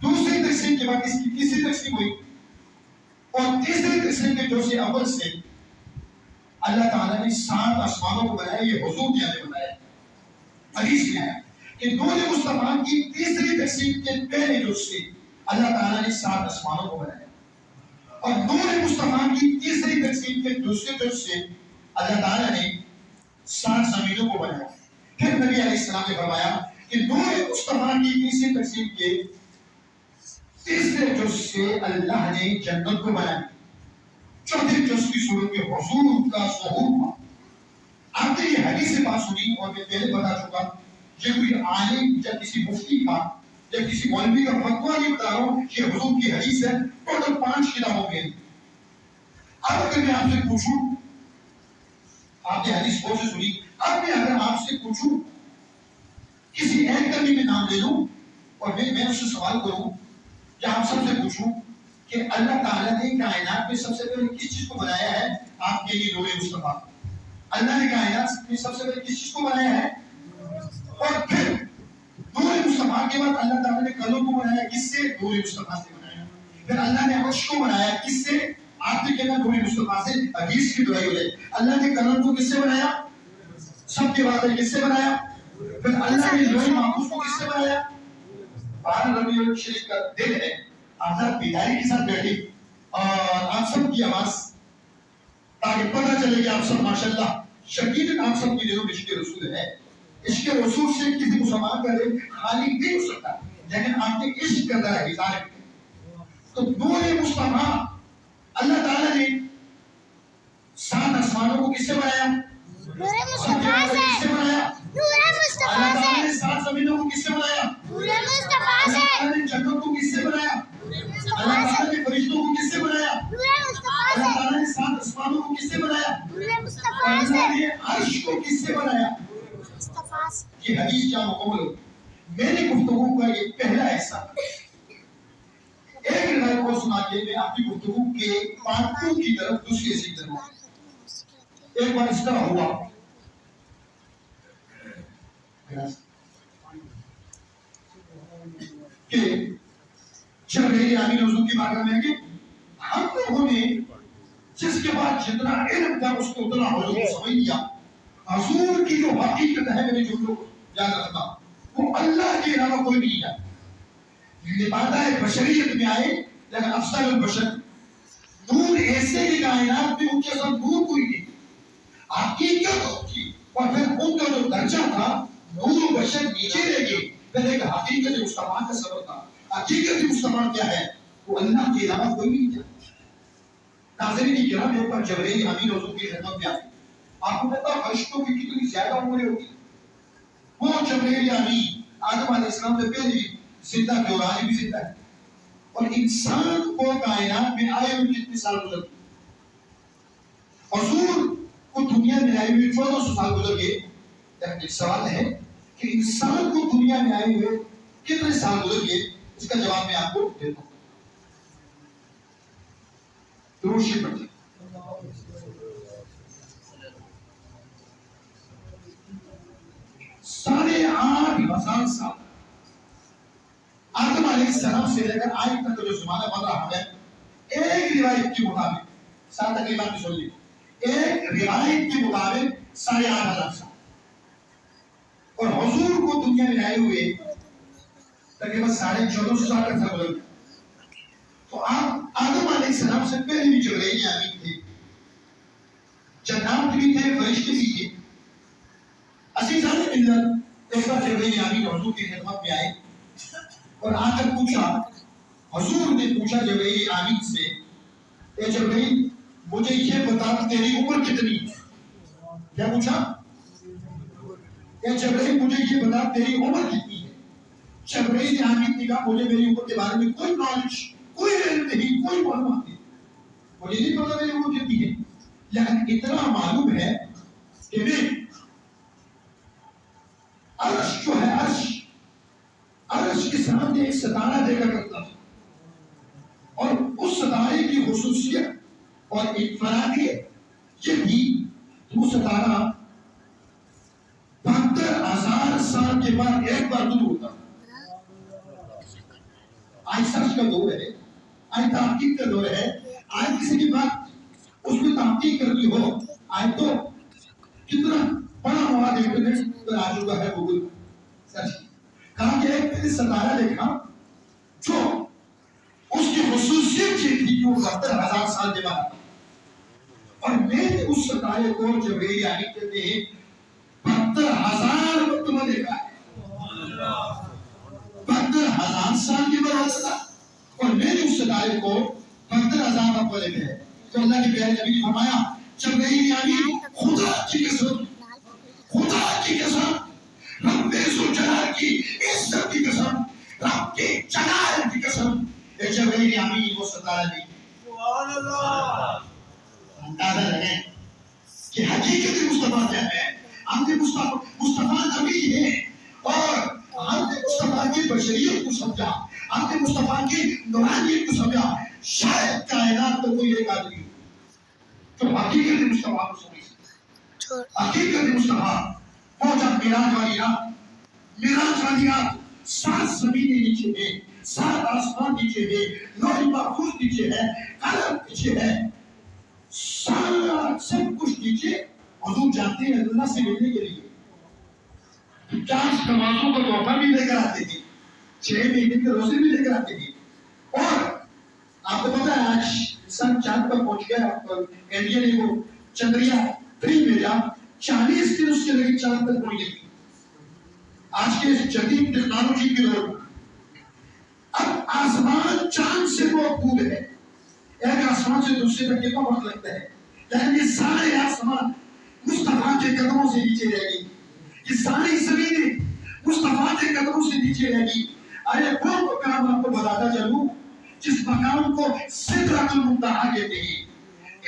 دوسری تقسیم کے بعد اس کی تیسری تقسیم ہوئی, اور تیسری تقسیم کے جو سے اول سے اللہ تعالیٰ نے 7 آسمانوں کو بنایا. یہ حضور کیا نے بنایا, حدیث میں ہے کہ نور مصطفیٰ کی تیسری تقسیم کے پہلے جو سے اللہ تعالیٰ نے 7 آسمانوں کو بنایا. اور نور مصطفیٰ کی تیسری تقسیم کے دوسرے جز سے اللہ تعالیٰ نے 7 زمینوں کو بنایا. پھر نبی علیہ السلام نے فرمایا کہ نور مصطفیٰ کی تیسری تقسیم کے تیسرے جز سے اللہ نے جنت کو بنایا. چوتھے جز کی صورت میں حضور کا ظہور ہوا. آپ نے یہ حدیث سے بات سنی, اور میں پہلے بتا چکا, یہ کوئی عالم یا کسی مفتی کا یا کسی مولوی کا فتویٰ نہیں بتا رہا ہوں, یہ حضور کی حدیث ہے. ٹوٹل 5 کتابوں میں. اب اگر میں آپ سے پوچھوں, آپ نے حدیث کون سے سنی, اب میں اگر آپ سے پوچھوں, کسی ایک کمی میں نام لے لوں اور میں اس سے سوال کروں, یا آپ سب سے پوچھوں کہ اللہ تعالیٰ نے کائنات میں سب سے پہلے کس چیز کو بنایا ہے, آپ کے لیے نور مصطفیٰ. اللہ نے کائنات میں سب سے پہلے کس چیز کو بنایا ہے, اور پھر نور مصطفیٰ کے بعد اللہ تعالیٰ نے قلم کو بنایا, کس سے؟ نور مصطفیٰ سے بنایا. پھر اللہ نے عرش کو بنایا, کس سے؟ آپ نے کہنا نور مصطفیٰ سے. حدیث کی دعائی ہو جائے. اللہ نے قلم کو کس سے بنایا؟ سب کے بعد کس سے بنایا؟ پھر اللہ نے لوح محفوظ کو کس سے بنایا؟ 12 ربیع الشریف کا دن ہے, آپ سب بیداری کے ساتھ بیٹھے اور آپ سب کی آواز, تاکہ پتہ چلے کہ آپ سب ماشاءاللہ شدید, آپ سب کے دلوں میں عشق رسول ہے. عشق رسول سے کسی مسلمان کا دل خالی نہیں ہو سکتا, لیکن آپ نے عشق کا ذرا اظہار کیا. تو نور مصطفیٰ اللہ تعالیٰ نے 7 آسمانوں کو کس سے بنایا؟ نور مصطفیٰ سے. کس سے بنایا؟ نور مصطفیٰ اللہ سے. تعالیٰ نے 7 زمینوں کو کس سے بنایا؟ نور مصطفیٰ اللہ سے. تعالیٰ نے جنت کو کس سے بنایا؟ اللہ تعالیٰ نے فرشتوں کو کس سے بنایا؟ نور مصطفیٰ اللہ سے. تعالیٰ نے 7 آسمانوں کو کس سے بنایا؟ نور مصطفیٰ سے. اللہ نے عرش کو کس سے بنایا؟ مصطفیٰ سے. یہ حدیث کیا مکمل ہو. میری گفتگو کا یہ پہلا حصہ. ایک روایت کو سنا کے میں اپنی گفتگو کے پارٹوں کی طرف دوسری حصے کی طرف. ایک بار اس طرح ہوا کہ جب میری امین حضور کی بارگاہ میں کہ ہم لوگوں نے جس کے بعد جتنا علم تھا اس کو اتنا حضور کو سمجھ لیا. حضور کی جو حقیقت ہے میرے جو لوگ یاد رکھنا, وہ اللہ کے علاوہ کوئی نہیں ہے. لبادہ بشریت میں آئے لیکن افضل البشر, نور ایسے کی کائنات میں ان کے ساتھ نور کوئی نہیں, حقیقت تھی. اور پھر ان کا جو درجہ تھا نور و بشر نیچے رہ گئے. پھر ایک حقیقت مصطفیٰ کا سبب تھا. حقیقت مصطفیٰ کیا ہے؟ وہ اللہ کے علاوہ کوئی نہیں ہے. ناظرین کرام, ایک بار جبرائیل امین حضور کی خدمت میں آئے. آپ کو پتا فرشتوں کی کتنی زیادہ عمریں ہوتی, وہ جبرائیل امین آدم علیہ السلام سے پہلے بھی زندہ تھے اور آج بھی زندہ ہے. اور انسان کو کائنات میں آئے ہوئے کتنے سال گزر گئے؟ حضور کو دنیا میں آئے ہوئے 1400 سال گزر گئے. ایک سوال ہے کہ انسان کو دنیا میں آئے ہوئے کتنے سال گزر گئے؟ اس کا جواب میں آپ کو دیتا ہوں. درود شریف پڑھیں. 8,500 سال آدم علیہ السلام سے لے کر آج تک جو زمانہ بن رہا ہے، ایک روایت کے مطابق ساتھ تقریباً بھی سن لیجیے، ایک روایت کے مطابق 8,500 سال. اور حضور کو دنیا میں آئے ہوئے تقریباً 1450 سال کا سال گزر گیا. تو آپ آدم علیہ السلام سے پہلے بھی جبرائیل امین تھے، جنات بھی تھے، فرشتے بھی تھے. عزیزان ملت ایک بار جبرائیل امین حضور کی خدمت میں آئے اور آ کر پوچھا، حضور نے پوچھا جبرائیل امین سے، اے جبرائیل مجھے یہ بتا تیری عمر کتنی ہے؟ کیا پوچھا؟ اے جبرائیل مجھے یہ بتا تیری عمر کتنی ہے؟ جبرائیل امین نے کہا مجھے میری عمر کے بارے میں کوئی نالج، کوئی علم نہیں، کوئی معلومات نہیں، مجھے نہیں پتا میری عمر کتنی ہے، لیکن اتنا معلوم ہے کہ میں عرش جو ہے، عرش کے سامنے ایک ستارہ دیکھا کرتا تھا، اور اس ستارے کی خصوصیت اور انفرادیت یہ بھی وہ ستارہ 72,000 سال کے بعد ایک بار دور ہوتا. آج سچ کا دور ہے، آج تحقیق کا دور ہے. آج کسی کی بات اس میں تحقیق کرنی ہو، آج تو کتنا بڑا مواد انٹرنیٹ پر آ چکا ہے، گوگل سرچ کہا کہ ایک میں نے ستارہ دیکھا جو اس کی خصوصیت یہ تھی کہ وہ 72,000 سال کے بعد، اور میں نے اس ستارے کو جبرائیل امین کہتے ہیں 72,000 مرتبہ دیکھا ہے. 72,000 سال کے بعد تھا، اور میں نے اس ستارے کو 72,000 مرتبہ دیکھا ہے. تو اللہ کے پیارے نبی نے فرمایا جبرائیل امین خدا کی قسم، خدا کی قسم، رب ذوالجلال کی عزت کی قسم، رب کے جلال کی قسم، اے جبرائیل امین وہ ستارہ نہیں. سبحان اللہ. اندازہ لگیں کہ حقیقت مصطفیٰ کیا ہے. ہم نے مصطفیٰ نبی ہے، اور ہم نے مصطفیٰ کی بشریت کو سمجھا، ہم نے مصطفیٰ کی نورانیت کو سمجھا. شاید کائنات میں کوئی ایک آدمی تو حقیقت مصطفیٰ کو سمجھ سکتا. حقیقت مصطفیٰ وہ جب معراج والی رات 7 زمینیں نیچے ہیں، 7 آسمان نیچے ہیں، لوح محفوظ نیچے ہے، قلم نیچے ہے، سارا سب کچھ نیچے. حضور جانتے ہیں اللہ سے ملنے کے لیے 50 نمازوں کا تحفہ بھی لے کر آتے تھے، 6 مہینے کے روزے بھی لے کر آتے تھے. اور آپ کو پتا ہے آج انسان چاند پر پہنچ گیا، انڈیا نے وہ چندریان 3 بھیجا، 40 دن اس کے لگے چاند پر پہنچ گئی. آج کے جدید ٹیکنالوجی کے دور میں اب آسمان چاند سے بہت دور ہے. ایک آسمان سے دوسرے تک کتنا وقت لگتا ہے، لیکن یہ سارے آسمان مصطفیٰ کے قدموں سے نیچے رہ گئی، یہ ساری زمینیں مصطفیٰ کے قدموں سے نیچے رہ گئی. ارے وہ مقام آپ کو بتاتا چلوں جس مقام کو سدرۃ المنتہا کہتے ہیں.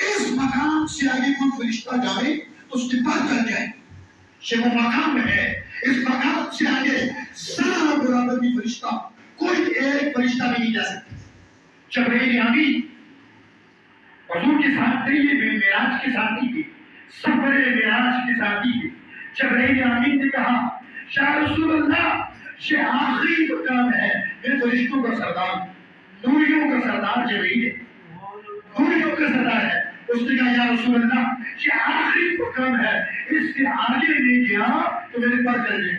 اس مقام سے آگے کوئی فرشتہ جائے تو اس کی بات کر جائے، یہ وہ مقام ہے. اس مقام سے آگے سارا برابر بھی فرشتہ، کوئی ایک فرشتہ بھی نہیں جا سکتا. جبرائیل امین حضور کے ساتھ تھے، یہ معراج کے ساتھی تھے، سفر معراج کے ساتھی تھے. جبرائیل امین نے کہا یا رسول اللہ یہ آخری مقام ہے، میں فرشتوں کا سردار، نوریوں کا سردار جبرائیل ہے، نوریوں کا سردار ہے. اس نے کہا یا رسول اللہ یہ آخری مقام ہے، اس کے آگے نہیں گیا تو میرے پر چل جائے.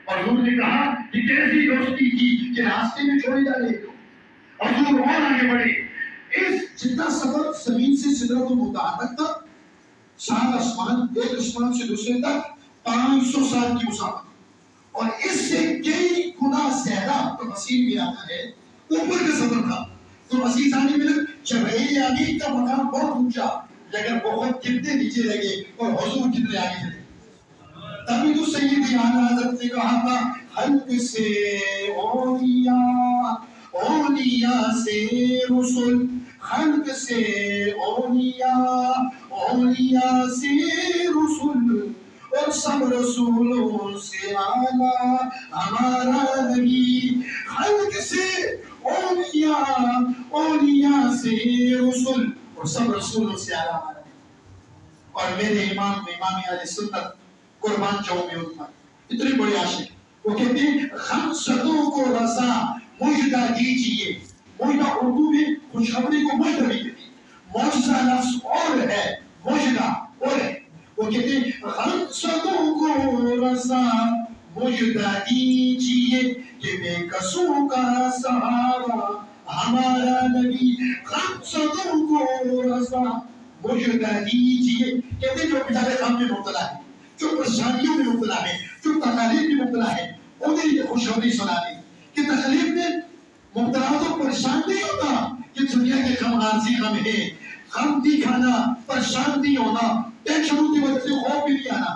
اور حضور نے کہا یہ کیسی دوستی کی کہ راستے میں چھوڑ ڈالے. حضور اور آگے بڑھے. اس جتنا سفر زمین سے سدرۃ المنتہا تک تھا، 7 آسمان، ایک آسمان سے دوسرے تک 500 سال کی مسافت، اور اس سے کئی گنا زیادہ تفصیل میں آتا ہے اوپر کا سفر تھا. تو عزیزان ملت جبرائیل امین کا مقام بہت اونچا، لیکن بہت کتنے نیچے رہ گئے اور حضور کتنے آگے چلے. تبھی تو سیدی اعلیٰ حضرت نے کہا تھا حلق سے اولیاء، اولیاء سے رسول، خلق سے اولیاء، اولیاء سے رسول، اور سب رسولوں سے اعلیٰ ہمارا نبی۔ خلق سے اولیاء، اولیاء سے رسول، اور سب رسولوں سے اعلیٰ ہمارا نبی۔ اور میرے امام اہل سنت قربان جاؤں میں ان پر اتنے بڑے عاشق، وہ کہتے ہیں خمسطوں کو رضا مجدہ دیجئے۔ مجدہ اردو میں خوشخبری کو مجدہ بھی کہتے ہیں، معجزہ لفظ اور ہے، مجدہ اور ہے۔ وہ کہتے ہیں خمسطوں کو رضا مجدہ دیجئے کہ بے کسوں کا سہارا ہمارا نبی۔ خمسطوں کو رضا مجدہ دیجئے، کہتے ہیں جو بیچارے غم میں مبتلا ہے، جو پریشانیوں میں مبتلا ہے، جو تکالیف میں مبتلا ہے، انہیں یہ خوشخبری سنا دی کہ تکلیف میں مبتلا تو پریشان نہیں ہوتا کہ دنیا کے غم عارضی غم ہے، غم نہیں کھانا، پریشان نہیں ہونا، ٹینشنوں کی وجہ سے خوف بھی نہیں آنا۔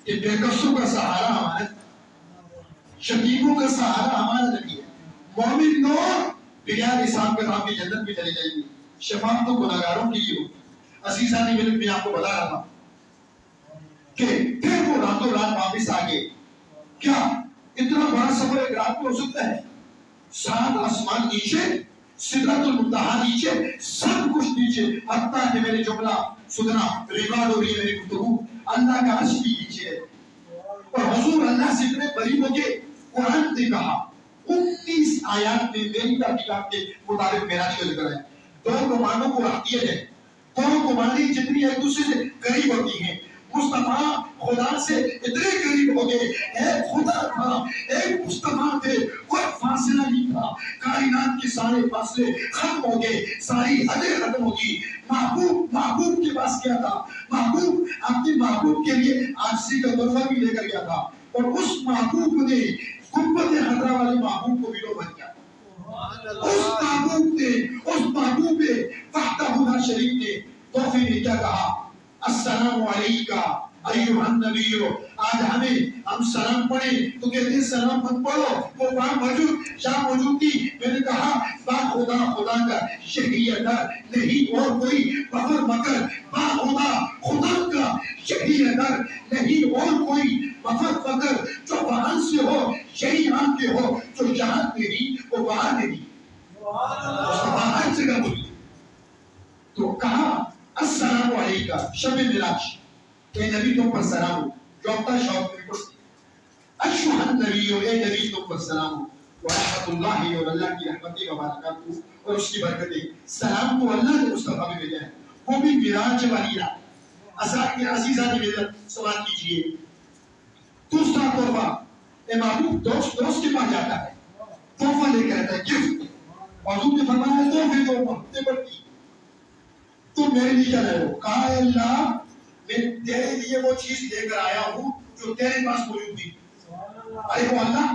یہ بے کسوں کا سہارا ہمارا، شکیموں کا سہارا ہمارا نبی ہے۔ مومن لوگ بغیر حساب کے رام کی جنت میں چلے جائیں گے، شفاعت تو گناہگاروں کے لیے ہوگی۔ عزیزان ملت میں آپ کو بتا رہا تھا کہ پھر وہ راتوں رات واپس آگے، کیا اتنا بڑا سفر ایک رات میں ہو سکتا ہے؟ 7 آسمان نیچے، سدرۃ المنتہا نیچے، سب کچھ نیچے، حتیٰ کہ میرے جملہ سننا ریکارڈ ہو رہی ہے، میری گفتگو اللہ کا عرش بھی نیچے ہے۔ اور حضور اللہ سے اتنے قریب ہو کے قرآن نے کہا 19 آیات میں میری تحقیقات کے مطابق معراج کا ذکر ہے۔ 2 کمانوں کو رکھ دیا جائے، 2 کمانیں جتنی ایک دوسرے سے قریب ہوتی ہیں، مصطفیٰ خدا سے اتنے قریب ہو گئے، ایک خدا تھا، ایک مصطفیٰ تھے، کوئی فاصلہ نہیں تھا، کائنات کے سارے فاصلے ختم ہو گئے، ساری حدیں ختم ہو گئی۔ محبوب کے پاس کیا تھا؟ محبوب اپنے محبوب کے لیے عاجزی کا تحفہ بھی لے کر گیا تھا، اور اس محبوب نے قوت خطرہ والے محبوب کو بھی لو بن گیا۔ اس محبوب وحدہ لا شریک نے تحفے میں کیا کہا؟ السلام علیکہ ایھا النبی۔ آج ہم سلام پڑھیں تو کہتے ہیں سلام مت پڑھو، وہ وہاں موجود یا موجود تھی۔ میں نے کہا با خدا کا یہی ادا نہیں اور کوئی، مگر با خدا کا یہی ادا نہیں اور کوئی، مگر جو وہاں سے ہو یہی یہاں کے ہو، جو یہاں نہیں وہ وہاں نہیں۔ مصطفیٰ ہر جگہ بولی تو کہا السلام علیکہ شب معراج، اے نبی تم پر سلام ہو، جو اپنا شوق میں پڑھتی اشہد النبی، اے نبی تم پر سلام ہو، ورحمت اللہ، اور اللہ کی رحمتیں و برکاتہ اور اس کی برکتیں۔ سلام کو اللہ نے مصطفیٰ میں بھیجا ہے، وہ بھی معراج والی رات۔ عزیزان میرا سوال کیجئے، دوسرا تحفہ، اے محبوب دوست کے پاس جاتا ہے، تحفہ لے کر آتا ہے، گفٹ، اور حضور نے فرمایا تحفے بڑھتی تو میرے لیے کیا لائے ہو؟ کہا اے اللہ میں تیرے لیے وہ چیز لے کر آیا ہوں جو تیرے پاس موجود تھی۔ ارے وہ اللہ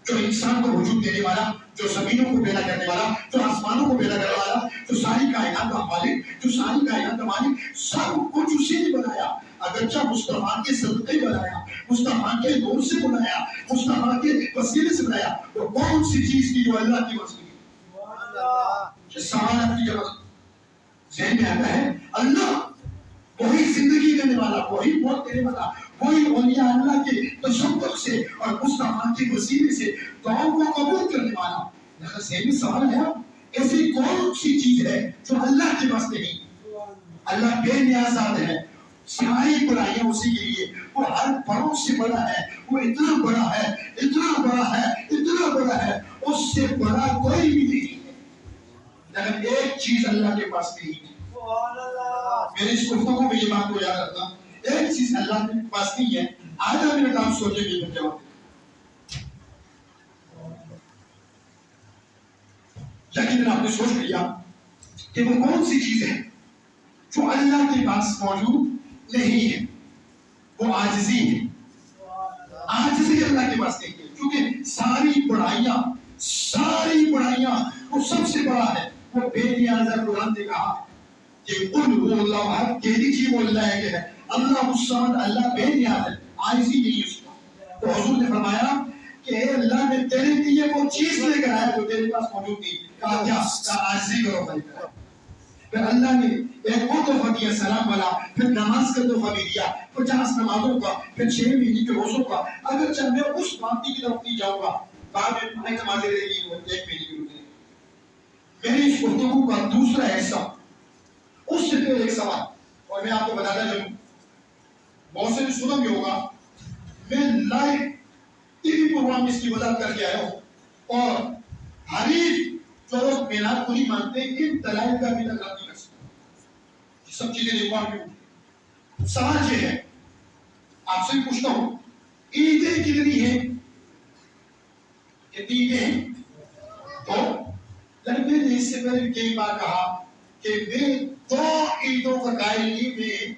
جو انسان کو وجود دینے والا، جو زمینوں کو پیدا کرنے والا، جو آسمانوں کو پیدا کرنے والا، جو ساری کائنات کا مالک، جو ساری کائنات کا مالک، سب کچھ اسی نے بنایا۔ اگرچہ مصطفیٰ کے صدقے بنایا، مصطفیٰ کے نور سے بنایا، مصطفیٰ کے وسیلے سے بنایا، تو کون سی چیز تھی جو اللہ کی وسیلے؟ سوال اپنی جگہ ذہن میں آتا ہے، اللہ وہی زندگی دینے والا، وہی موت دینے والا، وہی اولیاء اللہ کے تشبک سے اور مصطفیٰ کے وسیلے سے دعاؤں کو قبول کرنے والا۔ لیکن ذہن میں سوال ہے، ایسی کون سی چیز ہے جو اللہ کے پاس نہیں؟ اللہ بے نیازات ہے، ساری برائیاں اسی کے لیے، وہ ہر بڑوں سے بڑا ہے، وہ اتنا بڑا ہے، اتنا بڑا ہے، اتنا بڑا ہے، اس سے بڑا کوئی بھی نہیں ہے۔ لیکن ایک چیز اللہ کے پاس نہیں ہے، میری اس گفتگو میں یہ بات کو یاد رکھنا، ایک چیز اللہ کے پاس نہیں ہے۔ آدھا منٹ آپ سوچیں گے تو جواب یقیناً آپ نے سوچ لیا کہ وہ کون سی چیز ہے جو اللہ کے پاس موجود نہیں ہے؟ وہ عاجزی ہے۔ عاجزی اللہ کے پاس نہیں ہے، کیونکہ ساری بڑائیاں وہ سب سے بڑا ہے، وہ بے نیاز ہے۔ قرآن نے کہا کہ قل هو اللہ احد، کہہ دیجیے وہ اللہ ہے، اللہ الصمد، اللہ بے نیاز ہے۔ عاجزی نہیں اس کا. تو حضور نے فرمایا کہ اے اللہ میں تیرے لیے وہ چیز لے کر آیا جو تیرے پاس موجود تھی. کہا کیا؟ کہا عاجزی کرو بھائی. پھر اللہ نے ایک اور تحفہ دیا سلام والا، پھر نماز کا تحفہ بھی دیا، 50 نمازوں کا، پھر 6 مہینے کے روزوں کا. اگرچہ میں اس بات کی طرف نہیں جاؤں گا، بعد میں پانچ نمازیں رہے گی، 1 مہینے کی روزے. میری اس گفتگو کا دوسرا حصہ، اس سے پہلے ایک سوال، اور میں آپ کو بتاتا چلوں، بہت سے نے سنا بھی ہوگا، میں لائیو ٹی وی پروگرام اس کی وضاحت کر کے آیا ہوں، اور حریف جو لوگ میلاد کو نہیں مانتے ان دلائل کا بھی تک رد نہیں کر سکتے. یہ سب چیزیں ریکارڈ بھی ہوتی. سوال یہ ہے، آپ سے پوچھتا ہوں، عیدیں کتنی ہیں؟ کتنی عیدیں ہیں؟ تو میں نے اس سے پہلے کئی بار کہا کہ میں 2 عیدوں کا قائل نہیں، میں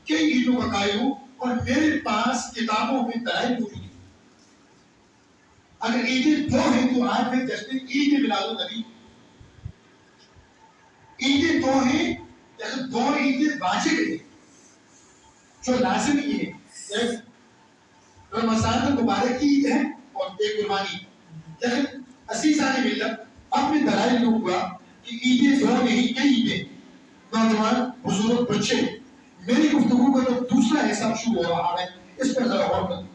کئی عیدوں کا قائل ہوں، اور میرے پاس کتابوں میں دلائل موجود ہیں. اگر عیدیں 2 ہیں تو آج میں جشن عید میلاد النبی، عیدیں 2 ہیں، لیکن 2 عیدیں واجب ہیں جو لازمی ہے. ایک رمضان المبارک کی عید ہے اور ایک قربانی. لیکن عزیزان ملت، اب میں دلائل دوں گا کہ عیدیں 2 نہیں، کئی عیدیں. نوجوان، بزرگ، بچے، میری گفتگو کا جو دوسرا حصہ شروع ہو رہا ہے، اس پر ذرا غور کریں.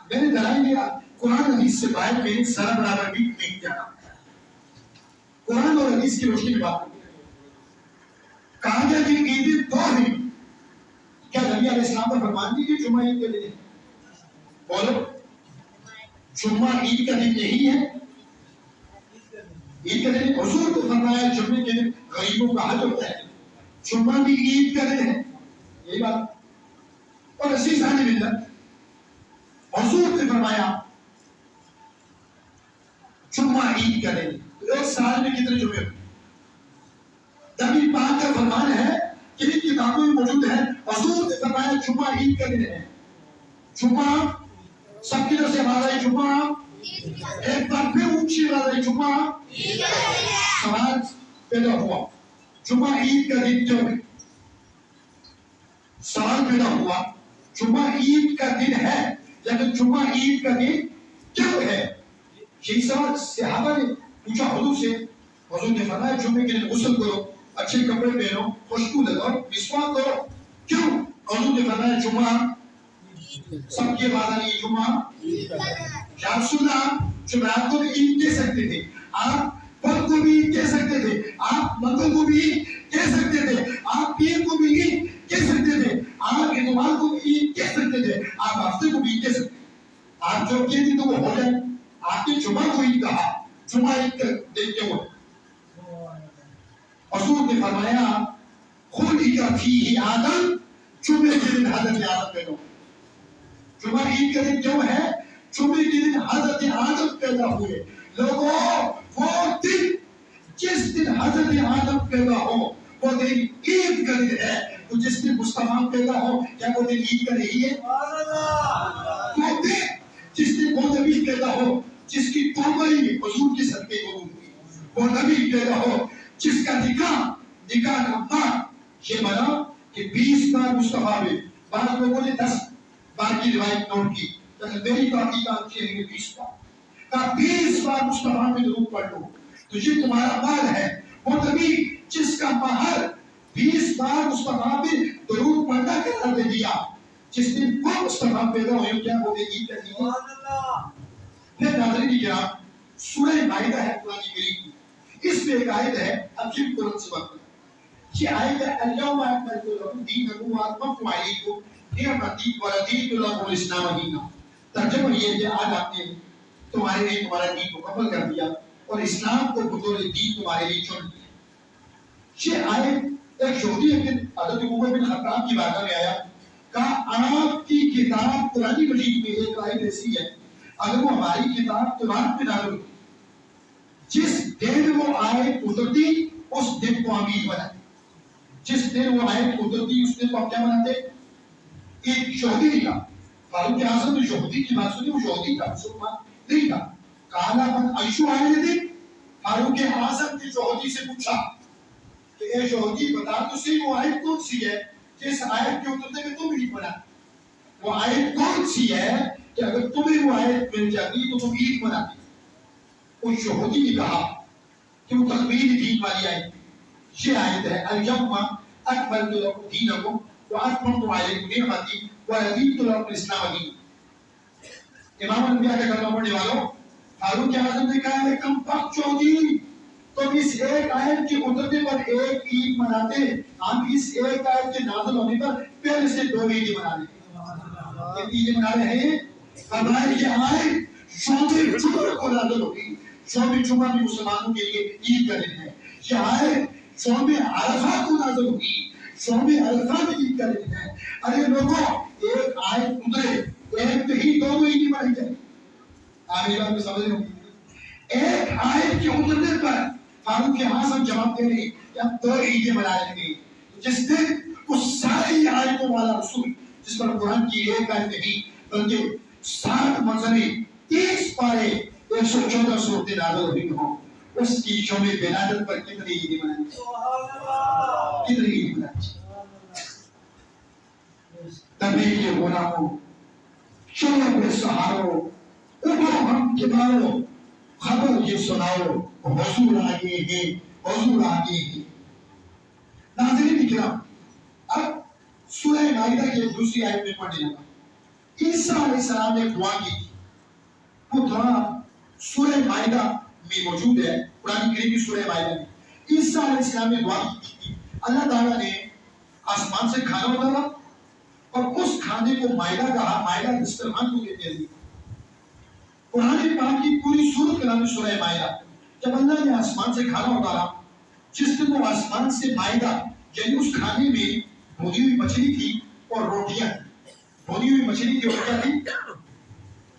میں نے دلائل دیا، قرآن حدیث سے باہر میری سر برابر بھی نہیں جانا. قرآن اور حدیث کی روشنی میں بات کرتے ہیں. کہا گیا کہ عیدیں 2 ہیں. کیا نبی علیہ السلام کا فرمان دی کہ جمعہ عید کا دن ہے؟ بولو، جمعہ عید کا دن نہیں ہے؟ عید کا دن حضور کو فرمایا جمعے کے دن غریبوں کا حج ہوتا ہے، جمعہ بھی عید کا دن ہے. یہی بات. اور عزیزان ملت، حضور نے فرمایا جمعہ عید کا دن. ایک سال میں کتنے جمعے ہوتے؟ نبی پاک کا فرمان ہے کہ ان کتابوں میں موجود ہے، حضور نے فرمایا جمعہ عید کا دن ہے. جمعہ سب کی طرف سے ہمارا جمعہ ایک بار پھر اونچی آواز ہے، جمعہ. سوال پیدا ہوا، جمعہ عید کا دن کیوں ہے؟ سوال پیدا ہوا، جمعہ عید کا دن ہے لیکن جمعہ عید کا دن کیوں ہے؟ یہی سوال صحابہ نے پوچھا حضور سے. حضور نے فرمایا جمعے کے دن غسل کرو، اچھے کپڑے پہنو، خوشبو لگاؤ، مسواک کرو. کیوں؟ حضور نے فرمایا جمعہ. سب کی بات آئی، جمعہ. یا رسول اللہ، جمعرات کو بھی عید کہہ سکتے تھے، آپ بدھ کو بھی عید کہہ سکتے تھے، آپ منگل کو بھی عید کہہ سکتے تھے، آپ پیر کو بھی عید کہہ سکتے تھے، آپ اتوار کو بھی عید کہہ سکتے تھے، آپ ہفتے کو بھی عید کہہ سکتے تھے. آپ جو کہتے تو وہ ہو جائے. آپ نے جمعہ کو عید کہا، جمعہ عید کا دن کیوں ہے؟ حضور نے فرمایا خلق فیہ آدم، جمعے کے دن حضرت آدم پیدا ہوئے. جمعہ عید کا دن کیوں ہے؟ جمعے کے دن حضرت آدم پیدا ہوئے. لوگوں، وہ دن جس دن حضرت آدم پیدا ہو وہ دن عید کا دن ہے. تو جس دن مصطفیٰ پیدا ہو کیا وہ دن عید کا نہیں ہے؟ وہ دن جس دن وہ نبی پیدا ہو جس کی توبہ ہی حضور کے صدقے قبول ہوئی، وہ نبی پیدا ہو جس کا نکاح کا ماں یہ بنا کہ 20 بار مصطفیٰ میں، بعض لوگوں نے 10 بار کی روایت نوٹ کی، لیکن میری تحقیقات یہ ہے کہ 20 بار. کہا 20 بار مصطفیٰ میں درود پڑھ لو تو یہ تمہارا مال ہے. وہ نبی جس کا مہر 20 بار مصطفیٰ میں درود پڑھنا قرار دے دیا، جس دن وہ مصطفیٰ پیدا ہوئے، کیا وہ دن عید کا دن ہے؟ پھر ناظرین کرام، سورہ مائدہ ہے قرآن کریم کی، اس میں ایک آیت ہے، اب جن قرآن سے بات کریں. یہ آیت ہے الیوم اکملت لکم دینکم واتممت علیکم نعمتی ورضیت لکم الاسلام دینا. ترجمہ یہ ہے کہ آج آپ نے تمہارے لیے تمہارا دین مکمل کر دیا اور اسلام کو بطور دین تمہارے لیے چن لیا. یہ آیت ایک یہودی حضرت عمر بن خطاب کی بارگاہ میں آیا، کہا آپ کی کتاب قرآن مجید میں ایک آیت ایسی ہے، اگر وہ ہماری کتاب قرآن پہ نازل ہوتی، جس دن وہ آیت اترتی اس دن کو ہم عید بناتے. جس دن وہ آیت اترتی اس دن کو ہم کیا بناتے؟ ایک یہودی تھا، فاروق اعظم نے یہودی کی بات سنی، وہ یہودی تھا، مسلمان نہیں تھا. کالا من عیشو آئے دن، فاروق اعظم نے یہودی سے پوچھا کہ اے یہودی بتا تو صحیح وہ آیت کون سی ہے جس آیت کے اترتے میں تم عید بناتے؟ وہ آیت کون سی ہے کہ اگر تمہیں وہ آیت مل جاتی تو تم عید مناتی؟ اس یہودی نے کہا کہ وہ تکمیل دین والی آیت یہ آیت ہے الیوم اکملت لکم دینکم واتممت علیکم نعمتی ورضیت لکم الاسلام دینا۔ امام الانبیاء کا کلمہ پڑھنے والوں، فاروق اعظم نے کہا ہے کم بخت چودی، تم اس ایک آیت کے اترنے پر ایک عید مناتے، ہم اس ایک آیت کے نازل ہونے پر پہلے سے 2 عیدیں منا رہے ہیں۔ کتنی عیدیں منا رہے ہیں؟ فرمایا یہ آیت یوم جمعہ کو نازل ہوگی۔ یوم جمعہ بھی مسلمانوں کے لیے عید کا دن ہے۔ یہ آیت یوم عرفہ کو نازل ہوگی۔ یوم عرفہ بھی عید کا دن ہے۔ ارے لوگوں، ایک آیت اترے، ایک ہی 2 عیدیں منائی جائے۔ آپ یہ بات سمجھ رہے ہو؟ ایک آیت کے اترنے پر فاروق اعظم جواب دے رہے کہ ہم 2 عیدیں منائیں گے، جس دن اس ساری آیتوں والا رسول جس پر قرآن کی ایک آیت نہیں بلکہ 60 منظریں 30 پارے 114 صورتیں نازل ہوئی ہوں، اس کی یوم ولادت پر کتنی عیدیں منائیں گے؟ کتنی عیدیں منائیں گے؟ تبھی کے غلاموں، چلو بے سہارو، اٹھو ہم کبارو، خبر یہ سناؤ حضور آگے ہیں، حضور آگے ہیں۔ ناظرین کرام، اب سورہ مائدہ کی دوسری آیت میں پڑھنے لگا۔ عیسیٰ علیہ السلام نے دعا کی تھی، وہ دعا سورہ مائدہ میں موجود ہے، قرآن کریم کی سورہ مائدہ میں۔ عیسیٰ علیہ السلام نے دعا کی تھی، اللہ تعالیٰ نے آسمان سے کھانا اتارا اور اس کھانے کو مائدہ کہا، مائدہ دسترخوان کو کہتے ہیں۔ قرآن پاک کی پوری سورت کا نام ہے سورہ مائدہ۔ جب اللہ نے آسمان سے کھانا اتارا، جس دن وہ آسمان سے مائدہ یعنی اس کھانے میں بھونی ہوئی مچھلی تھی اور روٹیاں، بھونی ہوئی مچھلی تھی اور کیا تھی؟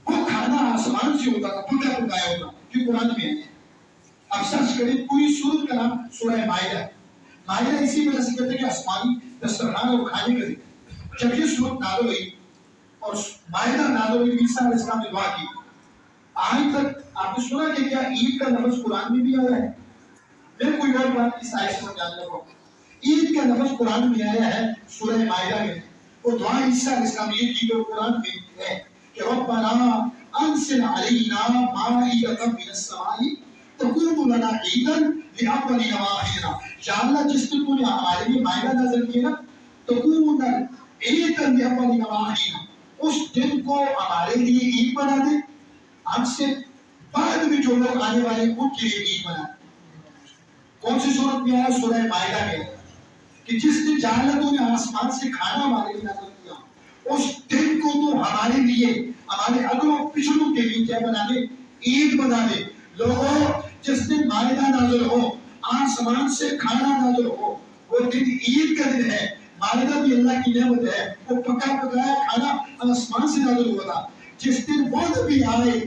وہ کھانا آسمان سے ہوتا تھا، پکا پکایا ہوتا، جو قرآن میں ہے۔ اب سرچ کریں، پوری سورت کا نام سورہ مائدہ ہے۔ مائدہ اسی وجہ سے کہتے ہیں کہ آسمانی دسترخوان اور کھانے کا ذکر۔ جب یہ سورت نازل ہوئی اور مائدہ نازل ہوئی، عیسیٰ علیہ السلام نے دعا کی۔ آج تک آپ نے سنا کہ کیا عید کا لفظ قرآن میں بھی آیا ہے؟ میں کوئی اور بات اس آیت سے سمجھانے لگا ہوں۔ عید کا لفظ قرآن میں آیا ہے سورہ مائدہ میں۔ وہ دعا عیسیٰ علیہ السلام یہ کی جو قرآن میں ہے کہ ربنا انزل علینا مائدۃ من السماء تکون لنا عیدا لاولنا وآخرنا۔ یا اللہ جس دن تو نے ہمارے لیے مائدہ نازل کیا نا، تکون عیدا لاولنا وآخرنا، اس دن کو ہمارے لیے عید بنا دے، ہم سے بعد میں جو لوگ آنے والے ان کے لیے عید منائیں۔ کون سی صورت میں آیا؟ سورہ مائدہ میں کہ جس دن جہالتوں نے آسمان سے کھانا ہمارے لیے نازل کیا، اس دن کو تو ہمارے لیے، ہمارے اگلوں پچھلوں کے لیے کیا بنا دے؟ عید بنا دے۔ لوگوں، جس دن مائدہ نازل ہو، آسمان سے کھانا نازل ہو، وہ دن عید کا دن ہے۔ مائدہ بھی اللہ کی نعمت ہے، وہ پکا پکایا کھانا آسمان سے نازل ہوا تھا۔ جس دن وہ نبی آئے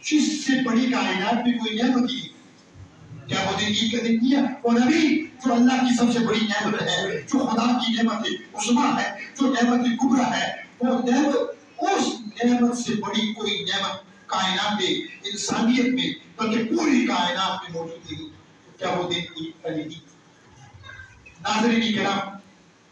جس سے بڑی کائنات میں کوئی نعمت کی، کیا وہ دن عید کا دن کیا؟ وہ نبی جو اللہ کی سب سے بڑی نعمت ہے، جو خدا کی نعمت عظمیٰ ہے، جو نعمت کبریٰ ہے، وہ نعمت، اس نعمت سے بڑی کوئی نعمت کائنات میں، انسانیت میں، بلکہ پوری کائنات میں موجود نہیں، کیا وہ دن عید کا دن؟ ناظرین کرام،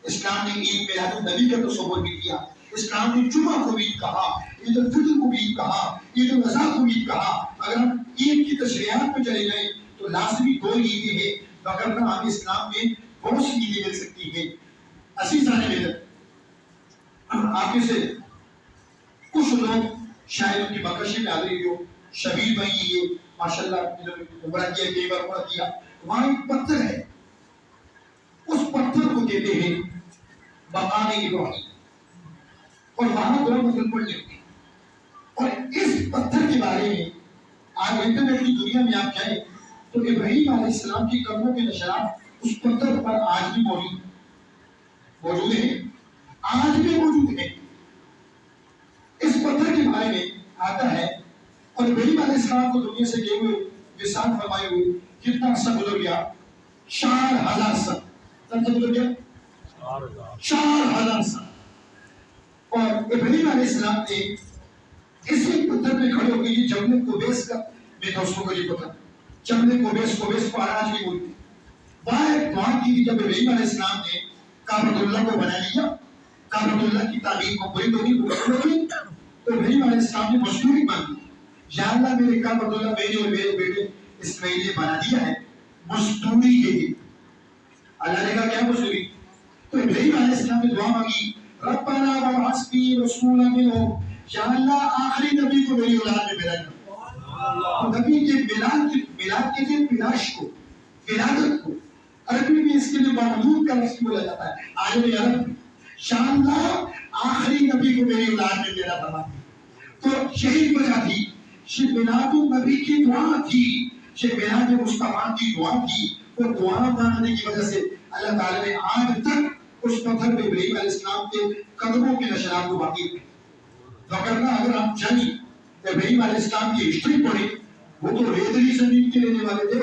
اسلام نے عید میلاد النبی کا تصور بھی کیا۔ اسلام نے جمعہ کو عید کہا، عید الفطر کو عید کہا، عید الاضحیٰ کو عید کہا۔ اگر ہم عید کی تشریحات میں چلے جائیں تو لازمی 2 عیدیں ہیں، مگر نہ ہمیں اسلام میں بہت سی عیدیں مل سکتی ہیں۔ عزیزان ملت، آپ میں سے کچھ لوگ شاید ان کی مکرشی میں حاضری ہو، شبیر بھائی یہ ماشاءاللہ عمرہ کیا، کئی بار عمرہ کیا، وہاں ایک پتھر ہے، اس پتھر کو کہتے ہیں مقام ابراہیم، اور وہاں 2 نفل پڑھنے ہوتے ہیں۔ اور اس پتھر کے بارے میں آج انٹرنیٹ کی دنیا میں آپ جائیں تو ابراہیم علیہ السلام کی قبروں کے نشانات اس پتھر پر آج بھی موجود ہیں، آج بھی موجود ہیں۔ اس پتھر کے بارے میں آتا ہے، اور ابراہیم علیہ السلام کو دنیا سے گئے ہوئے وصال فرمائے ہوئے کتنا عرصہ گزر گیا؟ 4000 سال۔ کتنا گزر گیا؟ 4000 سال۔ اور ابراہیم علیہ السلام نے اسی پتھر پہ کھڑے ہو کے یہ جبل کوبیس کا، میں دوستوں کو یہ پتا، جبل کوبیس کو آج بھی بولتے ہیں، وہاں ایک دعا کی تھی جب ابراہیم علیہ السلام نے کعبۃ اللہ کو بنا لیا، کعبۃ اللہ کی تعمیر کو پوری ہوئی تو ابراہیم علیہ السلام نے مزدوری مانگی، یا اللہ میرے کعبۃ اللہ میرے اور میرے بیٹے اسماعیل نے بنا دیا ہے، مزدوری کے لیے۔ اللہ نے کہا کیا مزدوری؟ تو ابراہیم علیہ السلام نے دعا مانگی، ربنا وابعث فیہم رسولا منہم، یا اللہ آخری نبی کو میری اولاد میں پیدا کر۔ نبی کے میلاد کے دن پیدائش کو، ولادت کو عربی میں اس کے لیے مولود کا لفظ بولا جاتا ہے، عالم عرب میں، یا اللہ آخری نبی کو میری اولاد میں پیدا فرما۔ تو یہی وجہ تھی، یہ میلاد النبی کی دعا تھی، یہ میلاد مصطفیٰ کی دعا تھی۔ وہ دعا مانگنے کی وجہ سے اللہ تعالیٰ نے آج تک اس پتھر پہ ابراہیم علیہ السلام کے قدموں کے نشانات کو باقی رکھے۔ وگرنہ اگر آپ جائیں ابراہیم علیہ السلام کی ہسٹری پڑھیں، وہ تو ریتلی زمین کے رہنے والے تھے،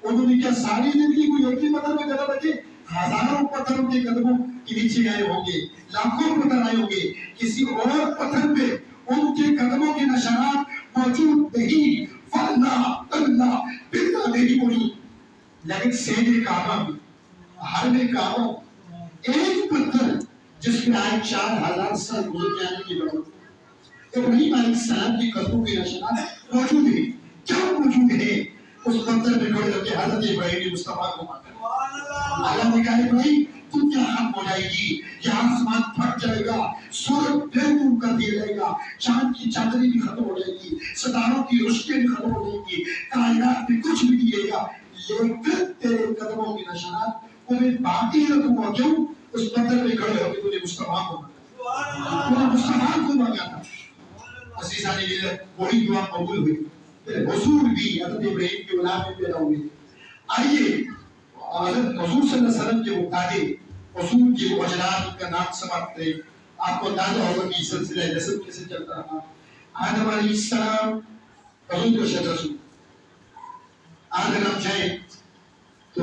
انہوں نے کیا ساری زندگی کو ایک ہی پتھر میں قدم رکھے؟ ہزاروں پتھروں کے قدموں کے نیچے گئے ہوں گے، لاکھوں پتھر آئے ہوں گے، کسی اور پتھر پہ ان کے قدموں کے نشانات موجود نہیں، واللہ اللہ باللہ نہیں موجود۔ لیکن سید کعبہ میں، حرم کعبہ، ایک پتھر جس میں آج 4000 سال گزر جانے کی ضرورت ہے، ابراہیم علیہ السلام کی قدموں کے نشانات موجود ہیں۔ کیا موجود ہے؟ اس پتھر میں کھڑے ہو کے حضرت ابراہیم مصطفیٰ کو مانگا۔ اللہ نے کہا ابراہیم دنیا ختم ہو جائے گی، یہ آسمان پھٹ جائے گا، سورج بے نور کر دیا جائے گا، چاند کی چاندنی بھی ختم ہو جائے گی، ستاروں کی روشنی بھی ختم ہو جائے گی، کائنات میں کچھ بھی نہیں رہے گا، لیکن تیرے قدموں کے نشانات کو میں باقی رکھوں گا۔ کیوں؟ اس پتھر پہ کھڑے ہو کے تجھے مصطفیٰ کو مانگا، تجھے مصطفیٰ کو مانگا تھا۔ عزیزان ملت، وہی دعا قبول ہوئی، حضور بھی حضرت ابراہیم کی اولاد میں پیدا ہوئے۔ آئیے حضرت حضور صلی اللہ علیہ وسلم کے مقابل حضور کے وہ اجداد کا نام سمجھ تھے، آپ کو اندازہ ہوگا کہ سلسلہ نسب کیسے چلتا رہا۔ آدم علیہ السلام حضور کا شد رسول، آدم ہم جائیں تو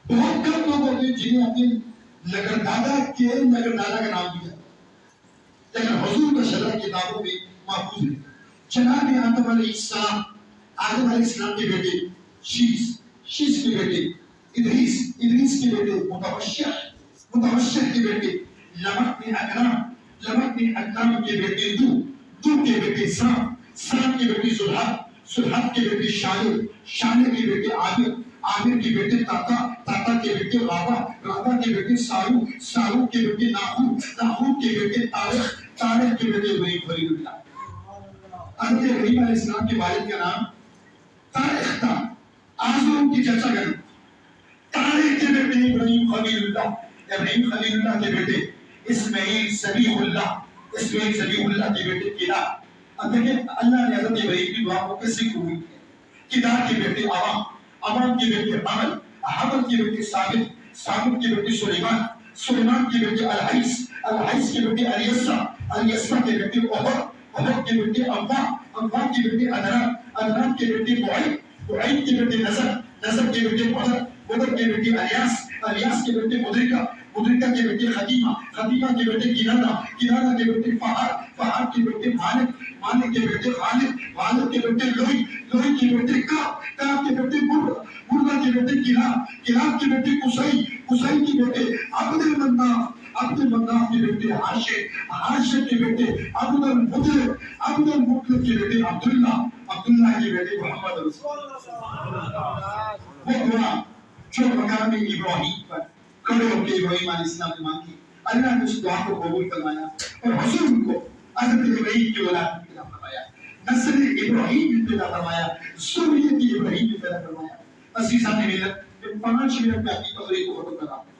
بہت کم لوگ ہوتے ہیں جنہیں اپنے لگردادا کے لگردادا کا نام دیا، لیکن حضور کا شرح کتابوں میں محفوظ ہے۔ جناب آدم علیہ السلام، آدم علیہ السلام کے بیٹے شیس کے بیٹے ادریس کے بیٹے متوشح کے بیٹے لمک بن اکرم کے بیٹے دو کے بیٹے سام کے بیٹے زلحب کے بیٹے شالح کے بیٹے عامر کے بیٹے تاتا کے بیٹے رابع کے بیٹے سارو کے بیٹے ناخون کے بیٹے تارخ کے بیٹے ابراہیم خلیل اللہ۔ حضرت ابراہیم علیہ السلام کے والد کا نام تارخ تھا، آزر کی چچا کا نام تارخ کے بیٹے ابراہیم خلیل اللہ کے بیٹے اسماعیل ذبیح اللہ کے بیٹے کدا۔ اب دیکھیں اللہ نے حضرت ابراہیم کی دعا کو کیسے قبول کیا۔ کدا کے بیٹے عوام کے بیٹے حمل کے بیٹے ثابت کے بیٹے سلیمان کے بیٹے الحیث کے بیٹے الیسع کے بیٹے احد کے بیٹے انبا کے بیٹے ادنان کے بیٹے بعید کے بیٹے نظر کے بیٹے بدر کے بیٹے الیاس کے بیٹے مدرکہ کے بیٹے خدیمہ کے بیٹے کنانہ کے بیٹے فہد کے بیٹے مالک کے بیٹے غالب کے بیٹے لوئی کے بیٹے کعب کے بیٹے مرہ کے بیٹے کلاب کے بیٹے قصی کے بیٹے عبد المناف کے بیٹے عاشق کے بیٹے عبد المطلب کے بیٹے عبداللہ کے بیٹے محمد رسول اللہ۔ وہ دعا جو مقام ابراہیم پر کھڑے ہو کے ابراہیم علیہ السلام نے مانگی، اللہ نے اس دعا کو قبول فرمایا اور حضور کو حضرت ابراہیم کی اولاد میں پیدا فرمایا، نسل ابراہیم میں پیدا فرمایا، ذریت ابراہیم میں پیدا فرمایا۔ عزیزان ملت، 5 منٹ میں اپنی تقریر کو ختم کر رہا ہوں۔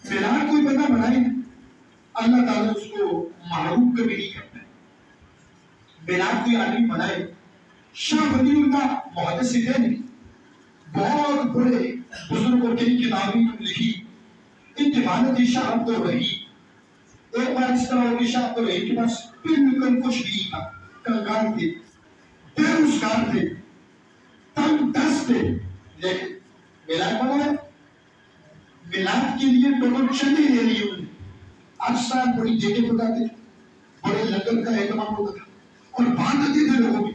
میلاد کوئی بندہ بنائے، اللہ تعالیٰ اس کو محروم کبھی نہیں کرتا ہے۔ میلاد کوئی آدمی بنائے، شاہ ولی اللہ محدث دین بہت بڑے بزرگوں کی کتابیں لکھی، انتقالت شاہ عبد الرحیم۔ ایک بار اس طرح ہوگی شاہ عبد الرحیم کے پاس بالکل کچھ نہیں تھا، کنگال تھے، بے روزگار تھے، تنگ دست تھے، لیکن میلاد بنایا۔ میلاد کے لیے ڈونیشن نہیں لے رہی انہوں نے، ہر سال بڑی جگہ بتاتے، بڑے لنگر کا اہتمام ہوتا تھا اور باندھتے تھے لوگوں میں۔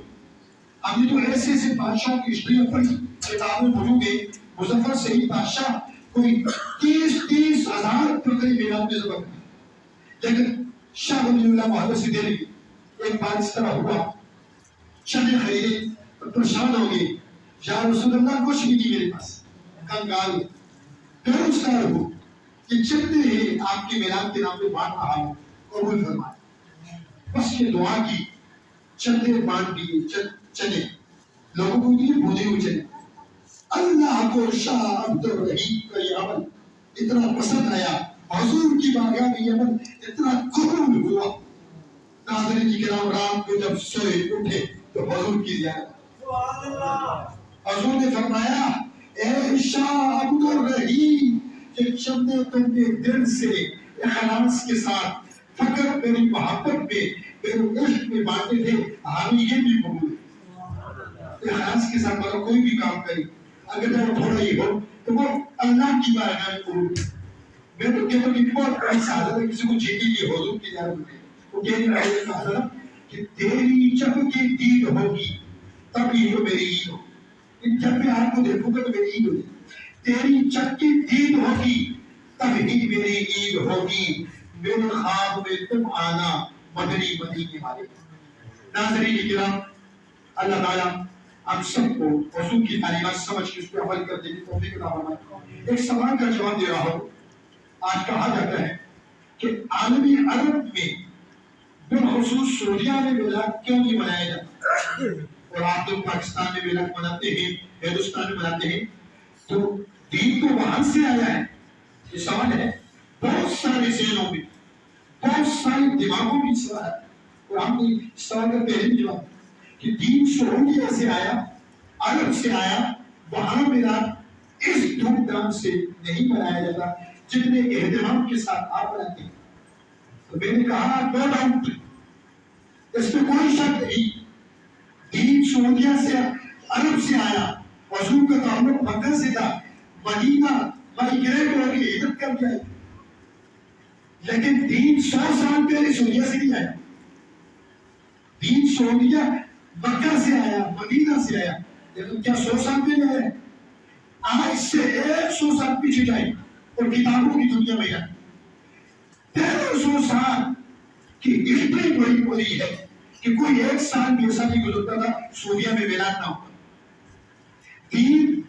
ہم نے تو ایسے بادشاہوں کی ہسٹریاں پڑھی، کتابیں موجود ہیں۔ مظفر سعید بادشاہ کوئی 30,000 بکری میلاد میں ذبح کرتا. لیکن شاہ ولی اللہ محمد سے دے لگی. ایک بار اس طرح ہوا, چنے خریدے, پریشان ہو گئے, یا رسول اللہ کچھ بھی نہیں میرے پاس, کنگال بے روزگار ہو, کہ جتنے ہیں آپ کے میلاد کے نام پہ بانٹ رہا ہوں قبول فرمائے. بس یہ دعا کی, چندے بانٹ دیے, چنے لوگوں کو دیے, بھولے ہوئے چنے. اللہ کو شاہ عبد الرحیم کا یہ عمل اتنا پسند آیا, حضور کی بارگاہ میں یہ عمل اتنا قبول ہوا. ناظرین کرام, رات کو جب سوئے اٹھے تو حضور کی زیارت. حضور نے فرمایا اے شاہ عبد الرحیم, کہ چندے تم نے دل سے اخلاص کے ساتھ فقط میری محبت پہ, میرے عشق میں بانٹے تھے, ہمیں یہ بھی قبول ہے. اخلاص کے ساتھ والا کوئی بھی کام کرے اگر وہ تھوڑا ہی ہو تو وہ اللہ کی بارگاہ میں قبول ہے. میں تو کہتا ہوں کہ بہت بڑی سعادت ہے کسی کو جیتی کی حضور کی زیارت میں. وہ کہنے والے نے کہا کہ تیری جب کی دید ہوگی تب ہی تو میری عید ہو. جب میں آپ کو دیکھوں گا تو میری عید ہوگی. تیری جب کی دید ہوگی تب ہی میری عید ہوگی. میرے خواب میں تم آنا مدنی مدینے والے. ناظرین کرام, اللہ تعالیٰ ہم سب کو حضور کی تعلیمات سمجھ کے اس پہ عمل کرنے کی توفیق عطا فرمائے. ایک سوال کا جواب دے رہا ہوں. آج کہا جاتا ہے کہ عالمی عرب میں بالخصوص سعودیہ میں میلاد کیوں نہیں منایا جاتا, اور آپ لوگ پاکستان میں میلاد مناتے ہیں, ہندوستان میں مناتے ہیں, تو دین تو وہاں سے آیا ہے. یہ سوال ہے بہت سارے ذہنوں میں, بہت سارے دماغوں میں سوال ہے, اور ہم نے اس سوال کا پہلے بھی جواب کہ دین سعودیہ سے آیا, عرب سے آیا, وہاں میلاد اس دھوم دھام سے نہیں منایا جاتا جتنے اہتمام کے ساتھ آپ مناتے ہیں. تو میں نے کہا نو ڈاؤٹ, اس میں کوئی شک نہیں, دین سعودیہ سے عرب سے آیا, حضور کا تعلق مکہ سے تھا, مدینہ مائیگریٹ ہو کے ہجرت کر گیا. لیکن دین 100 سال پہلے سعودیہ سے نہیں آیا. دین سعودیہ مکہ سے آیا, مدینہ سے آیا, لیکن کیا 100 سال پہلے آیا؟ آج سے 100 سال پیچھے جائیں اور کتابوں کی دنیا میں جائیں, 1300 سال کی اتنی بڑی بولی ہے کہ کوئی ایک سال بھی ایسا نہیں گزرتا تھا سعودیہ میں میلاد نہ ہو. دین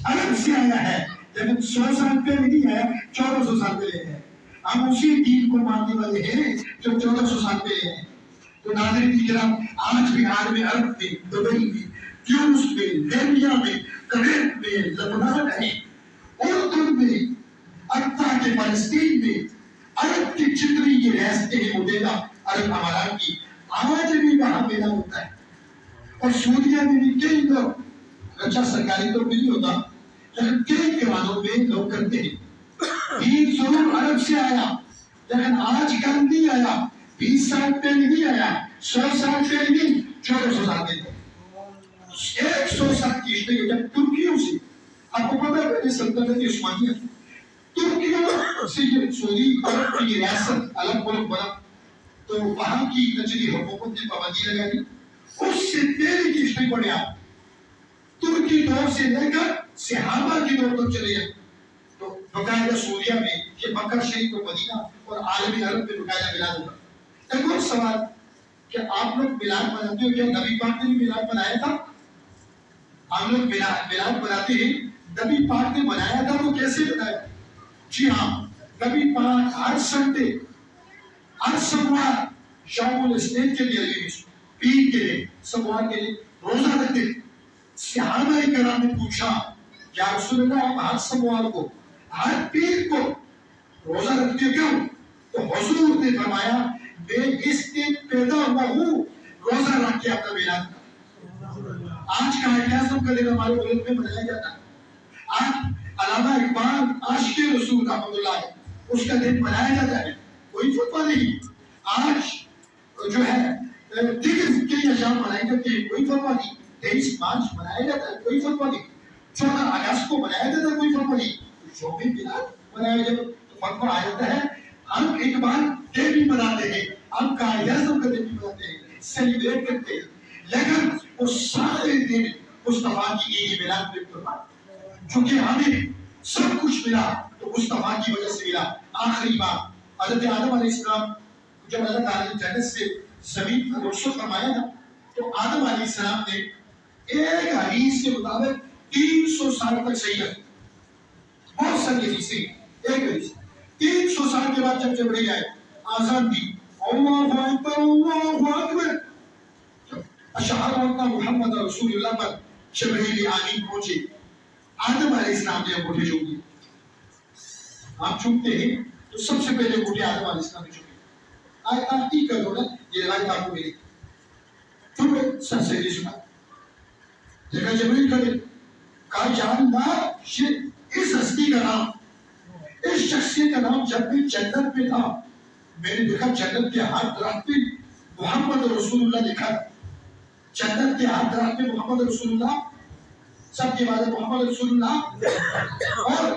عرب سے آیا ہے لیکن 100 سال پہلے نہیں آیا, 1400 سال پہلے ہے. ہم اسی دین کو ماننے والے ہیں جو 1400 سال پہلے ہیں. تو ناظرین کرام, آج بھی عالم عرب میں, دبئی میں, تیونس میں, لیبیا میں, کویت میں, لبنان میں, اردن میں, حتیٰ کہ فلسطین میں, عرب کی جتنی یہ ریاستیں ہیں متحدہ عرب امارات کی, آج بھی وہاں میلہ ہوتا ہے. اور سعودیہ میں بھی کئی لوگ, اچھا سرکاری تو نہیں ہوتا لیکن کئی گھرانوں میں لوگ کرتے ہیں. دین ضرور عرب سے آیا لیکن آج کل نہیں آیا, 20 سال پہلے نہیں آیا, 100 سال پہلے نہیں, 1400 سال پہلے. 100 سال کی ہسٹری ہے. جب ترکیوں سے, آپ کو پتا ہے پہلے سلطنت عثمانیہ ترکیوں سے یہ سعودی عرب کی ریاست الگ ملک بنا, تو وہاں کی کچری حکومت نے پابندی لگا دی. اس سے پہلے کی ہسٹری پڑھیں آپ, ترکی دور سے لے کر صحابہ کی دور تک چلے جائیں تو باقاعدہ سعودیہ میں یہ مکہ شریف اور مدینہ اور عالمی عرب میں باقاعدہ میلاد ہوگا. ایک اور سوال کہ آپ لوگ میلاد مناتے ہو, کیا نبی پاک نے بھی میلاد منایا تھا؟ ہم لوگ میلاد مناتے ہیں, نبی پاک نے منایا تھا تو کیسے بنایا؟ جی ہاں, نبی پاک ہر سنڈے, ہر سوموار یوم الاثنین کے لیے, پیر کے لیے, سوموار کے لیے روزہ رکھتے. صحابہ کرام نے پوچھا یا رسول اللہ آپ ہر سوموار کو, ہر پیر کو روزہ رکھتے کیوں؟ تو حضور نے فرمایا میں اس دن پیدا ہوا ہوں روزہ رکھ کے اپنا میلاد کروں. آج کا اعزاز کا دن ہمارے ملک میں منایا جاتا ہے. آج علامہ اقبال عاشق رسول رحمۃ اللہ ہے, اس کا دن منایا جاتا ہے, کوئی فتویٰ نہیں. آج جو ہے دیگر کے ایام منائے جاتے ہیں, کوئی فتویٰ نہیں. 23 مارچ منایا جاتا ہے, کوئی فتویٰ نہیں. 14 اگست کو منایا جاتا ہے, کوئی فتویٰ نہیں. یوم میلاد منایا جاتا ہے تو فتویٰ آ جاتا ہے. ہم اقبال ڈے بھی مناتے ہیں, ہم قائد اعظم کا دن بھی مناتے ہیں, سیلیبریٹ کرتے ہیں, لیکن وہ سارے دن مصطفیٰ کی عید میلاد میں قربان, چونکہ ہمیں سب کچھ ملا تو مصطفیٰ کی وجہ سے ملا. آخری بات حضرت آدم علیہ السلام جب اللہ تعالیٰ نے جنت سے زمین پر رخصت فرمایا نا تو آدم علیہ السلام نے ایک حدیث کے مطابق 300 سال تک صحیح رکھی. بہت ساری حدیثیں ایک حدیث 300 سال کے بعد جب جبرائیل آئے آزان دی اللہ اکبر اشہد ان محمد رسول اللہ پر جبرائیل آمین پہنچے. آدم علیہ السلام نے انگوٹھے چوم دیے. آپ چومتے ہیں تو سب سے پہلے انگوٹھے آدم علیہ السلام نے چومے. آیت آپ ٹھیک کر دو نا یہ روایت آپ کو ملی چومے سر سے نہیں سنا. دیکھا جبرائیل کھڑے کہا یا اللہ اس ہستی کا نام اس شخصیت کا نام جب بھی جنت میں تھا میں نے دیکھا جنت کے ہر درخت پہ محمد رسول اللہ لکھا. جنت کے ہر درخت پہ محمد رسول اللہ سب کے بعد محمد رسول اللہ اور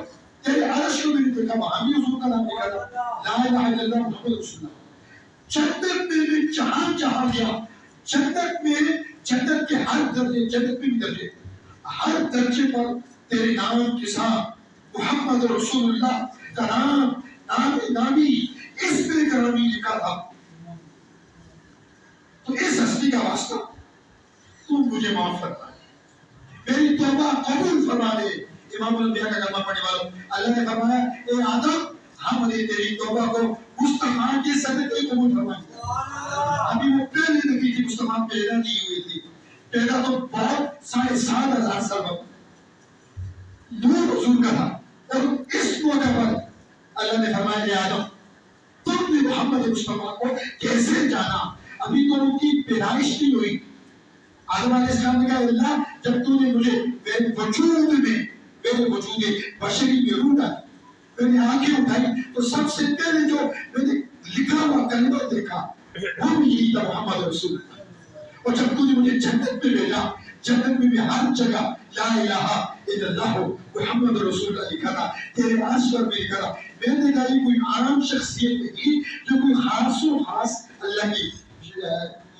تیرے عرش کو بھی دیکھا وہاں بھی حضور کا نام لکھا تھا لا الہ الا اللہ محمد رسول اللہ. جنت میں بھی جہاں گیا جنت میں جنت کے ہر درجے جنت میں بھی درجے ہر درجے پر تیرے نام کے ساتھ محمد رسول اللہ کا نام نامی اس میں گرامی لکھا تھا. تو اس ہستی کا واسطہ تم مجھے معاف فرما میری توبہ قبول فرما دے. امام الانبیاء کا کلمہ پڑھنے والوں اللہ نے فرمایا اے آدم ہم نے تیری توبہ کو مصطفیٰ کے صدقے قبول فرما دیا. ابھی وہ پہلے نبی تھی مصطفیٰ پیدا نہیں ہوئے تھے. پیدا تو بہت 7,500 سال بعد نور حضور کا تھا اور اس موقع پر اللہ نے فرمایا اے آدم تم نے محمد مصطفیٰ کو کیسے جانا ابھی تو ان کی پیدائش نہیں ہوئی. آدم علیہ السلام نے کہا اللہ جب تو نے مجھے میرے وجود بشری میں روح ڈالی میں نے آنکھیں اٹھائی تو سب سے پہلے جو میں نے لکھا ہوا کلمہ دیکھا وہ بھی یہی تھا محمد رسول اللہ. اور جب تو نے مجھے جنت میں بھیجا جنت میں بھی ہر جگہ لا الہ الا اللہ محمد رسول اللہ لکھا تھا. تیرے عرش پر بھی لکھا تھا. میں نے کہا یہ کوئی عام شخصیت نہیں جو کوئی خاص و خاص اللہ کی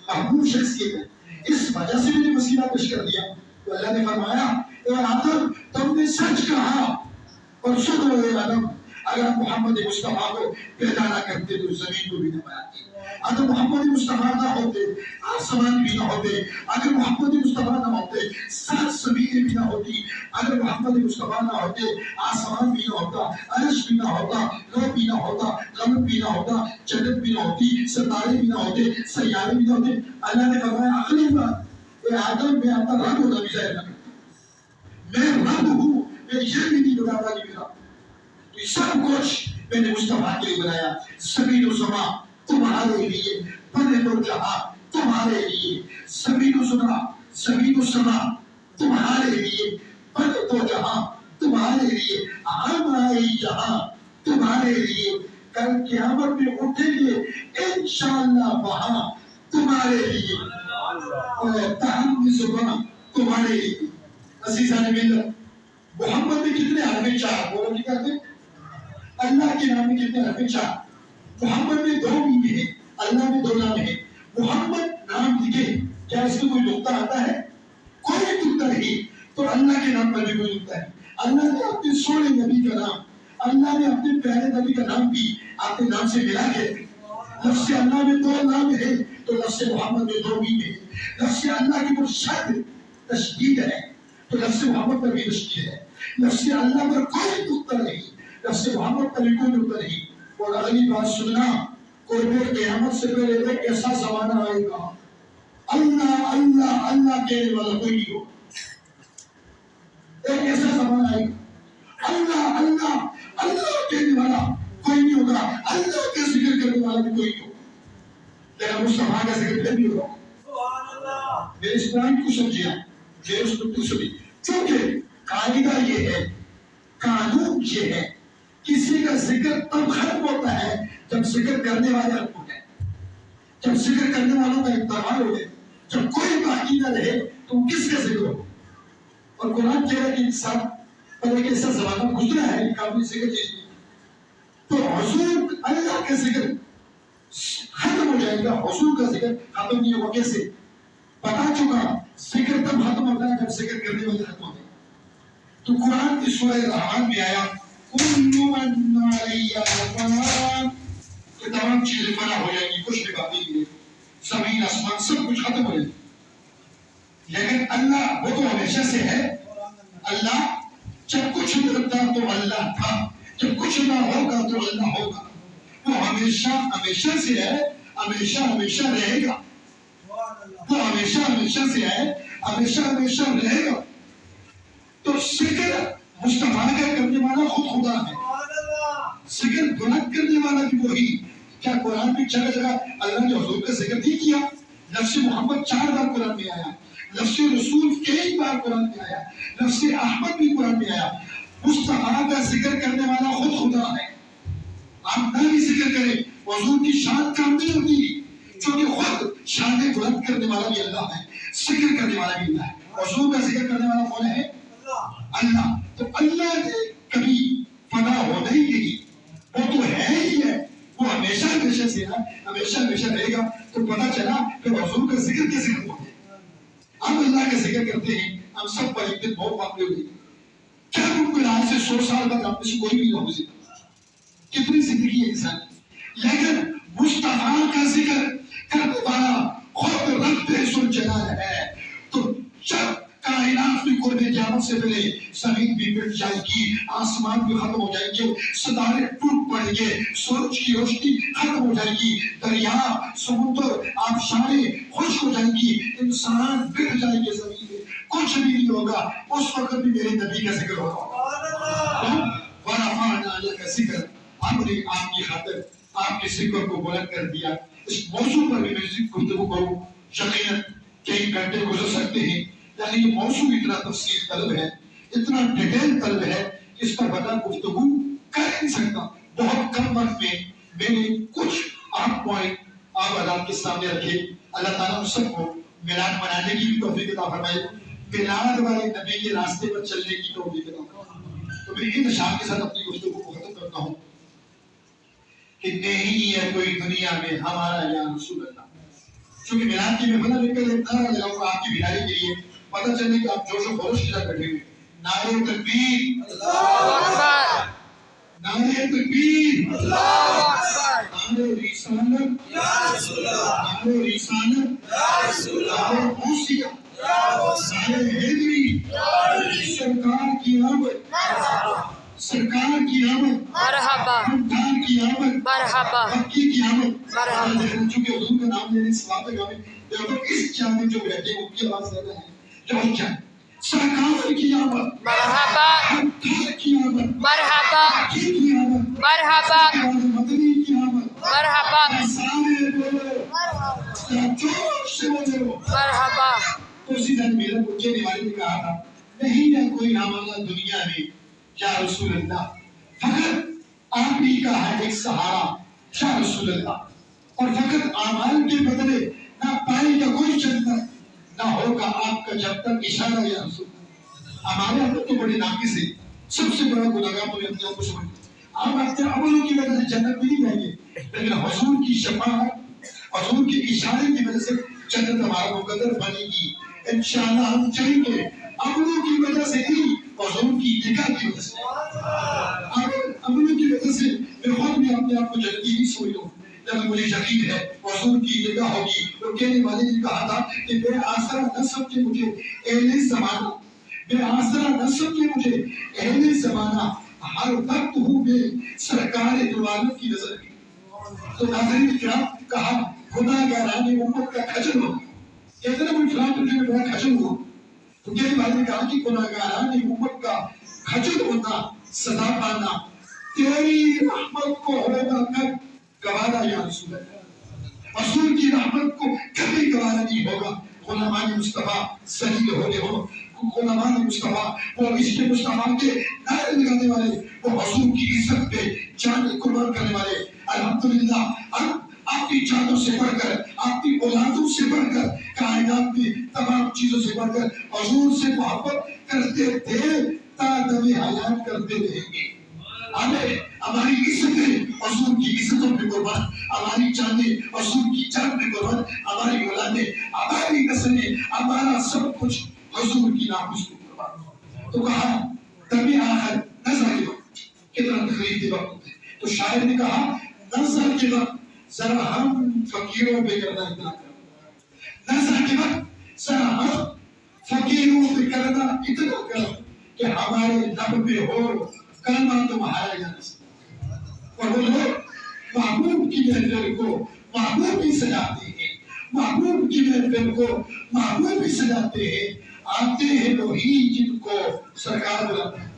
محبوب شخصیت ہے. اس وجہ سے میں نے وسیلہ پیش کر دیا. تو اللہ نے فرمایا اے آدم تم نے سچ کہا اور سن اے آدم اگر محمد مصطفیٰ کو پیدا نہ کرتے تو زمین کو بھی نہ بناتی. اگر محمد مصطفیٰ نہ ہوتے آسمان بھی نہ ہوتے. اگر محمد مصطفیٰ نہ ہوتے 7 زمینیں بھی نہ ہوتی. اگر محمد مصطفیٰ نہ ہوتے آسمان بھی نہ ہوتا عرش بھی نہ ہوتا لوح بھی نہ ہوتا قلم بھی نہ ہوتا جنت بھی نہ ہوتی ستارے بھی نہ ہوتے سیارے بھی نہ ہوتے. اللہ نے فرمایا آخری بات اے آدم میں اپنا رب ہونا بھی ظاہر نہ کرتا. میں رب ہوں میں یہ بھی نہیں بتاتا کہ میرا تو سب کچھ میں نے مصطفیٰ کے لیے بنایا. زمین و زمان تمہارے لیے بنے تو جہاں تمہارے لیے زمین و زمان تمہارے لیے بنے تو جہاں تمہارے لیے ہم آئے جہاں تمہارے لیے کل قیامت میں اٹھیں گے انشاءاللہ وہاں تمہارے لیے اور تہم زبان تمہارے لیے. عزیزان ملت محمد میں کتنے حرف 4 بولو کی کہتے ہیں اللہ کے نام میں کتنے حرف 4. محمد میں 2 میمیں ہیں اللہ میں 2 نام ہیں. محمد نام لکھے کیا اس میں کوئی نقطہ آتا ہے؟ کوئی نقطہ نہیں. تو اللہ کے نام پر بھی کوئی نقطہ ہے. اللہ نے اپنے سونے نبی کا نام اللہ نے اپنے پیارے نبی کا نام بھی اپنے نام سے ملا کے لفظ اللہ میں 2 نام ہے تو لفظ محمد میں 2 میمیں ہیں. لفظ اللہ کی پر شد تشدید ہے تو لفظ محمد پر بھی تشدید ہے. لفظ اللہ پر کوئی نقطہ نہیں لفظ محمد پر بھی کوئی نقطہ نہیں. اور اگلی بات سننا قرب قیامت سے پہلے ایک ایسا زمانہ آئے گا اللہ اللہ اللہ کہنے والا کوئی نہیں ہوگا. ایک ایسا زمانہ آئے گا اللہ اللہ اللہ کہنے والا کوئی نہیں ہوگا. اللہ کا ذکر کرنے والا بھی کوئی نہیں ہوگا. لیکن مصطفیٰ کا ذکر پھر بھی ہوگا. میں اس پوائنٹ کو سمجھیا میں اس کو سمجھی کیونکہ قاعدہ یہ ہے قانون یہ ہے کسی کا ذکر تب ختم ہوتا ہے جب ذکر کرنے والے ختم ہو جائے. جب ذکر کرنے والوں کا انتقال ہو جائے جب کوئی باقی نہ رہے تو کس کا ذکر ہو. اور قرآن کہہ رہا ہے کہ انسان پر ایک ایسا زمانہ گزرا ہے قابل ذکر چیز نہیں تو حضور اللہ کا ذکر ختم ہو جائے گا. حضور کا ذکر ختم نہیں ہوگا. کیسے بتا چکا ذکر تب ختم ہوتا ہے جب ذکر کرنے والے ختم ہوتے ہیں. تو قرآن کی سورہ رحمان میں آیا کل من علیہ فان، یہ تمام چیزیں فنا ہو جائیں گی، کچھ بھی باقی نہیں ہے، زمین آسمان سب کچھ ختم ہو جائے گا، لیکن اللہ وہ تو ہمیشہ سے ہے۔ اللہ جب کچھ نہ تھا تو اللہ تھا، جب کچھ نہ ہوگا تو اللہ ہوگا، وہ ہمیشہ ہمیشہ سے ہے، ہمیشہ ہمیشہ رہے گا، وہ ہمیشہ ہمیشہ سے ہے، ہمیشہ ہمیشہ رہے گا۔ تو ذکر مصطفیٰ کا کرنے والا خود خدا ہے، ذکر بلند کرنے والا بھی وہی۔ کیا قرآن میں جگہ جگہ اللہ نے حضور کا ذکر نہیں کیا؟ لفظ محمد 4 بار قرآن میں آیا، لفظ رسول کئی بار قرآن میں آیا، لفظ احمد بھی قرآن میں آیا۔ مصطفیٰ کا ذکر کرنے والا خود خدا ہے۔ آپ نہ بھی ذکر کریں، حضور کی شان کم نہیں ہوتی، کیونکہ خود شان بلند کرنے والا بھی اللہ ہے، ذکر کرنے والا بھی اللہ ہے۔ حضور کا ذکر کرنے والا کون ہے؟ اللہ۔ تو اللہ نے کبھی فنا ہونا ہی نہیں، وہ تو ہے ہی ہے، وہ ہمیشہ ہمیشہ سے ہے، ہمیشہ ہمیشہ رہے گا۔ تو پتہ چلا کہ حضور کا ذکر کیسے کرتے ہیں؟ ہم اللہ کا ذکر کرتے ہیں، ہم سب پر ایک دن بہت معاملے ہوئے، کیا ممکن آج سے 100 سال بعد آپ میں سے کوئی بھی نہ ہو سکے؟ کتنی زندگی ہے انسان کی، لیکن مصطفیٰ کا ذکر کرنے والا خود رب ذوالجلال ہے۔ تو جب کائنات بھی قرب قیامت سے پہلے زمین بھی مٹ جائے گی، آسمان بھی ختم ہو جائیں گے، ستارے ٹوٹ پڑیں گے، سورج کی روشنی ختم ہو جائے گی، دریا سمندر آبشاریں خشک ہو جائیں گی، انسان بکھ جائیں گے، زمین میں کچھ بھی نہیں ہوگا، اس وقت بھی میرے نبی کا ذکر ہوگا۔ ورفعنا لک ذکر، ہم نے آپ کی خاطر آپ کے ذکر کو بلند کر دیا۔ اس موضوع پر بھی میں گفتگو کروں، یقیناً کئی گھنٹے گزر سکتے ہیں، یعنی یہ موضوع اتنا تفصیل طلب ہے، اتنا ڈیٹیل طلب ہے کہ اس پر بڑا گفتگو کر نہیں سکتا۔ بہت کم وقت میں میں نے کچھ اہم پوائنٹ آپ حضرات کے سامنے رکھے۔ اللہ تعالیٰ ہم سب کو میلاد منانے کی بھی توفیق عطا فرمائے، میلاد والے نبی کے راستے پر چلنے کی توفیق عطا فرمائے۔ تو میں ان اشعار کے ساتھ اپنی گفتگو کو ختم کرتا ہوں کہ نہیں ہے کوئی دنیا میں ہمارا یا رسول اللہ۔ چونکہ میلاد کی محفل میں کل ایک نعرہ لگاؤں گا آپ کی بھلائی کے لیے، پتہ چلے کہ آپ جوش و خروش کے ساتھ بیٹھے ہوئے۔ نعرہ تکبیر، اللہ اکبر، نعرہ تکبیر، اللہ اکبر، نعرہ رسالت، یا رسول اللہ، نعرہ رسالت، یا رسول اللہ، نعرہ موسیقی، نعرہ حیدری، سرکار کی آمد، سرکار کی آمد، مرحبا، خاندان کی آمد، مرحبا، مکی کی آمد، مرحبا۔ چونکہ حضور کا نام لینے سے وہاں تک ہمیں دیکھو اس جانے جو بیٹھے ان کی آواز زیادہ ہے، جو جان سرکار کی آمد، مرحبا، خاندان کی آمد، مرحبا، مکی کی آمد، مرحبا، مدنی کی آمد، مرحبا، سارے بولو، مرحبا، جوش سے بولو، مرحبا۔ تو اسی طرح میرا بچے نے والد نے کہا تھا نہیں ہے کوئی ہمارا دنیا میں یا رسول اللہ، فقط آپ ہی کا ہے ایک سہارا یا رسول اللہ، اور فقط اعمال کے بدلے نہ پائے گا کوئی جنت، نہ ہوگا آپ کا جب تک اشارہ یا رسول اللہ۔ ہمارے اندر تو بڑے ناقص ہے، سب سے بڑا گناہگار تو اپنے آپ کو سمجھتے آپ اپنے عملوں کی وجہ سے جنت نہیں جائیں گے، لیکن حضور کی شفاعت، حضور کے اشارے کی وجہ سے جنت ہمارا مقدر بنے گی۔ انشاءاللہ ہم چاہیں گے عملوں کی وجہ سے نہیں، حضور کی نگاہ کی وجہ سے، عملوں کی وجہ سے میں خود بھی اپنے آپ کو جنتی نہیں سمجھ لوں، لیکن مجھے یقین ہے حضور کی نگاہ ہوگی۔ وہ کہنے والے نے کہا تھا کہ بے آسرا نہ سمجھے مجھے اہل زمانہ، بے آسرا نہ سمجھے مجھے اہل زمانہ، ہر وقت ہوں میں سرکار دو عالم کی نظر میں۔ تو ناظرین کرام کہا گناہگاران امت کا کھجل ہو، کہتے ہیں کوئی فلاں تجھے میں بڑا کھجل ہو، تو کہنے والے نے کہا کہ گناہگاران امت کا کھجل ہونا، سزا پانا تیری رحمت کو ہوگا کب گوارا یا رسول اللہ، رسول کی رحمت کو کبھی گوارا نہیں ہوگا۔ غلامان مصطفیٰ ذلیل ہونے ہو، غلامان مصطفیٰ وہ عشق مصطفیٰ کے نعرے لگانے والے، وہ حضور کی عزت پہ جان قربان کرنے والے، الحمدللہ آپ کی جانوں سے بڑھ کر، آپ کی اولادوں سے بڑھ کر، کائنات میں تمام چیزوں سے بڑھ کر حضور سے محبت کرتے تھے، تا دم حیات کرتے رہیں گے۔ ہمیں ہماری عزتیں حضور کی عزتوں پہ قربان، ہماری جانیں حضور کی جان پہ قربان، ہماری اولادیں، ہماری نسلیں، ہمارا سب کچھ حضور کی ناموس پہ قربان۔ تو کہا تو شاعر نے کہا نظر کے وقت ذرا ہم فقیروں پہ کرنا اتنا کرو، نظر کے وقت ذرا ہم فقیروں پہ کرنا اتنا کرو کہ ہمارے لب پہ ہو کلمہ تمہارا یا رسول۔ اور وہ لوگ محبوب کی محفل کو محبوب ہی سجاتے ہیں، محبوب کی محفل کو محبوب ہی سجاتے ہیں، آتے ہیں وہی جن کو سرکار بلاتا ہے۔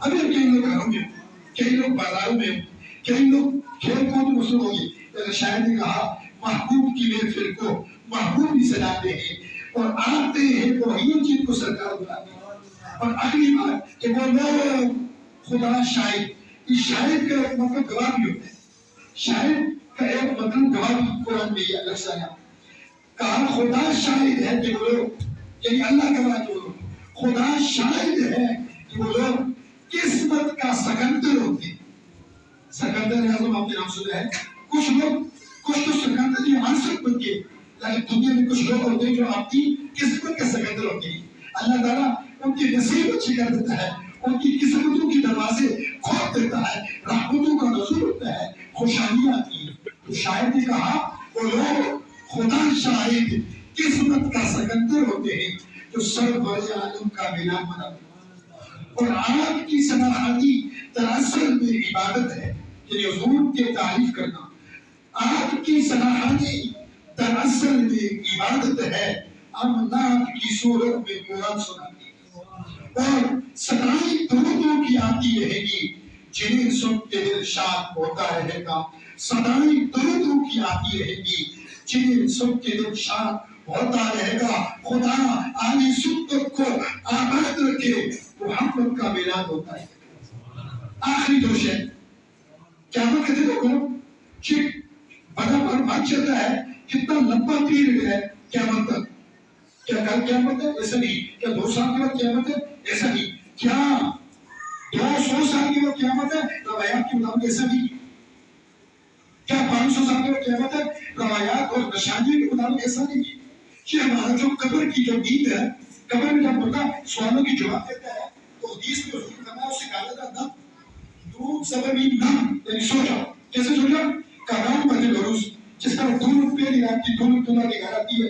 ابھی کئی لوگ گھروں میں ہوں، کئی لوگ بازاروں میں ہوں، کئی لوگ کھیل کود میں مصروف ہوں گے، شاید نے کہا محبوب کی محفل کو محبوب ہی سجاتے ہیں اور آتے ہیں وہی جن کو سرکار بلاتا ہے۔ اور اگلی بات کہ وہ لوگ خدا شاہد، اس شاہد کا ایک مطلب گواہ بھی ہوتا ہے، شاہد کا ایک مطلب گواہ بھی قرآن میں یہ الگ سے آیا، کہا خدا شاہد ہے کہ وہ لوگ، یعنی اللہ گواہ کہ وہ لوگ، خدا شاہد ہے کہ وہ لوگ قسمت کا سکندر ہوتے ہیں۔ سکندر اعظم آپ نے نام سنا ہے، کچھ لوگ کچھ تو سکندر یہ منصب بن کے، لیکن دنیا میں کچھ لوگ ہوتے ہیں جو آپ کی قسمت کے سکندر ہوتے ہیں۔ اللہ تعالیٰ ان کی نصیب اچھی کر دیتا ہے، ان کی قسمتوں کی دروازے کھول دیتا ہے، رحمتوں کا نزول ہوتا ہے، خوشحالیاں آتی ہیں۔ تو شاعر نے کہا وہ لوگ خدا شاہد قسمت کا سکندر ہوتے ہیں جو سرور عالم کا بنا بناتے ہیں۔ اور آپ کی شناختی دراصل میں عبادت ہے، یعنی حضور کی تعریف کرنا، آپ کی شناختی دراصل میں عبادت ہے، ہم نعت کی صورت میں قرآن سناتے ہیں اور صدائیں درودوں کی آتی رہے گی جنہیں سن کے دل شاد ہوتا رہے گا، صدائیں درودوں کی آتی رہے گی جنہیں سن کے دل شاد ہوتا رہے گا۔ خدا آلی سنت کو آباد رکھے، محمد کا میلاد ہوتا ہے۔ آخری دوش ہے قیامت کے دن کو چک بڑا پر بھاگ چلتا ہے، کتنا لمبا پیر ہے قیامت تک، کیا کل قیامت ہے؟ ایسا نہیں۔ کیا 2 سال کے بعد قیامت ہے؟ ایسا نہیں۔ کیا 200 سال کے بعد قیامت ہے؟ روایات کے مطابق ایسا نہیں۔ کیا 500 سال کے بعد قیامت ہے؟ روایات اور نشانیوں کے مطابق ایسا نہیں۔ یہ ہمارا جو قبر کی جو نیند ہے، قبر میں جب بندہ سوالوں کی جواب دیتا ہے تو حدیث میں حضور فرمایا اسے کہا جاتا ہے نم دودھ سببی نم، یعنی سو جاؤ۔ کیسے سو جاؤ؟ کارام بدل عروس، جس طرح دھول پہ رات کی دھول تلا کے گھر آتی ہے،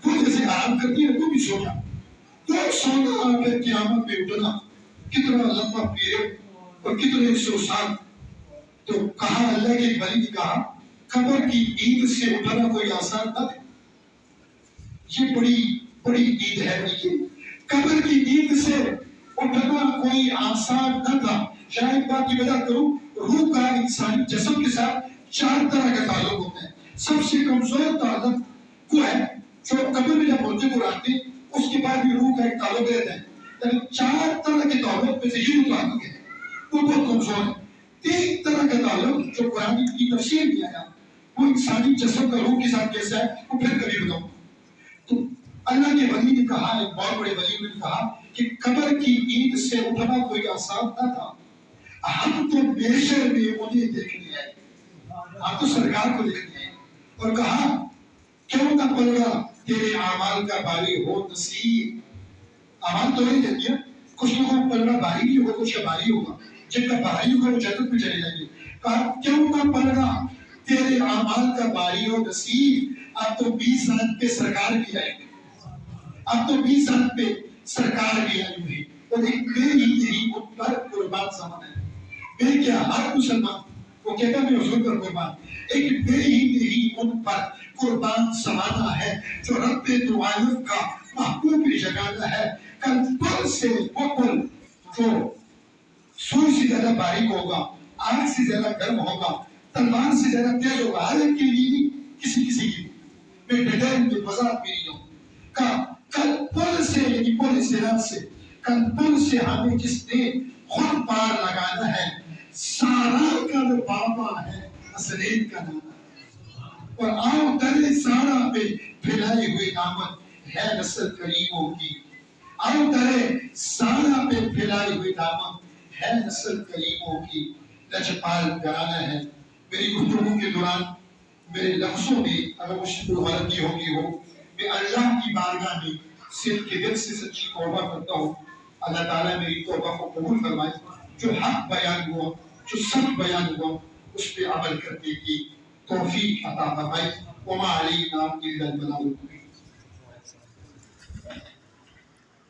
وہ جیسے آرام کرتی ہے تو بھی سو جاؤ۔ تو سونا پھر قیامت میں اٹھنا کتنا لمبا پیریڈ اور کتنے 100 سال۔ تو کہا اللہ کے ولی نے کہا قبر کی نیند سے اٹھنا کوئی آسان نہ ہے، یہ بڑی نیند ہے بلکہ قبر کی نیند سے اٹھنا کوئی آسان نہ تھا۔ شاید بات کی وجہ کروں، روح کا انسانی جسم کے ساتھ 4 طرح کا تعلق ہوتا ہے۔ سب سے کمزور تعلق وہ ہے جو قبر میں جب مردے کو رکھتے ہیں اس کے بعد بھی روح کا ایک تعلق رہتا ہے، لیکن 4 طرح کے تعلق میں سے یہ تعلق ہے وہ بہت کمزور ہے۔ 3 طرح کا تعلق جو قرآن کی تفسیر میں آیا وہ انسانی جسم کا روح کے ساتھ کیسا ہے وہ پھر کبھی بتاؤں۔ تو اللہ کے ولی نے کہا، ایک بہت بڑے ولی نے کہا کہ قبر کی نیند سے اٹھنا کوئی آسان نہ تھا، ہم تو بیشر میں انہیں دیکھنے آئے، ہم تو سرکار کو دیکھنے آئے۔ اور کہا کیوں نہ پلڑا تیرے اعمال کا باری ہو نصیب، اعمال تو نہیں دیتی ہے، کچھ لوگوں کو پلڑا باری نہیں ہوگا، کچھ کا باری ہوگا، جن کا باری ہوگا وہ جنت میں چلے جائیں گے۔ کہا کیوں نہ پلڑا تیرے اعمال کا باری ہو نصیب، اب تو 20 سال پہ سرکار بھی آئے گی، اب تو 20 سال پہ سرکار بھی آئی ہوئی، اور ایک بے ہی نہیں ان پر قربان زمانہ ہے۔ بے کیا ہر مسلمان وہ کہتا میں حضور پر قربان، ایک بے ہی نہیں ان پر قربان زمانہ ہے جو رب دعائف کا محبوب جگانا ہے۔ کل پل سے وہ پل جو سوئی سے زیادہ باریک ہوگا، آگ سے زیادہ گرم ہوگا، تلوار سے زیادہ تیز ہوگا، ہر ایک کے لیے کسی کے لیے میں ڈیٹیل میں وضاحت میری ہوں۔ کل پل سے یعنی پل صراط سے، کل پل سے ہمیں جس نے خود پار لگانا ہے، سارا کا جو بابا ہے اسرین کا نام ہے، اور آؤ در سارا پہ پھیلائی ہوئی دامن ہے نسل کریموں کی، آؤ در سارا پہ پھیلائی ہوئی دامن ہے نسل کریموں کی، لجپال گرانا ہے۔ میری گفتگو کے دوران میرے لفظوں میں اگر مجھ کو غلطی ہوگی ہو، میں اللہ کی بارگاہ میں صرف کے دل سے سچی توبہ کرتا ہوں۔ اللہ تعالیٰ میری توبہ کو قبول فرمائے۔ جو حق بیان ہوا، جو سچ بیان ہوا، اس پہ عمل کرنے کی توفیق عطا فرمائے. وما علینا الا البلاغ المبین.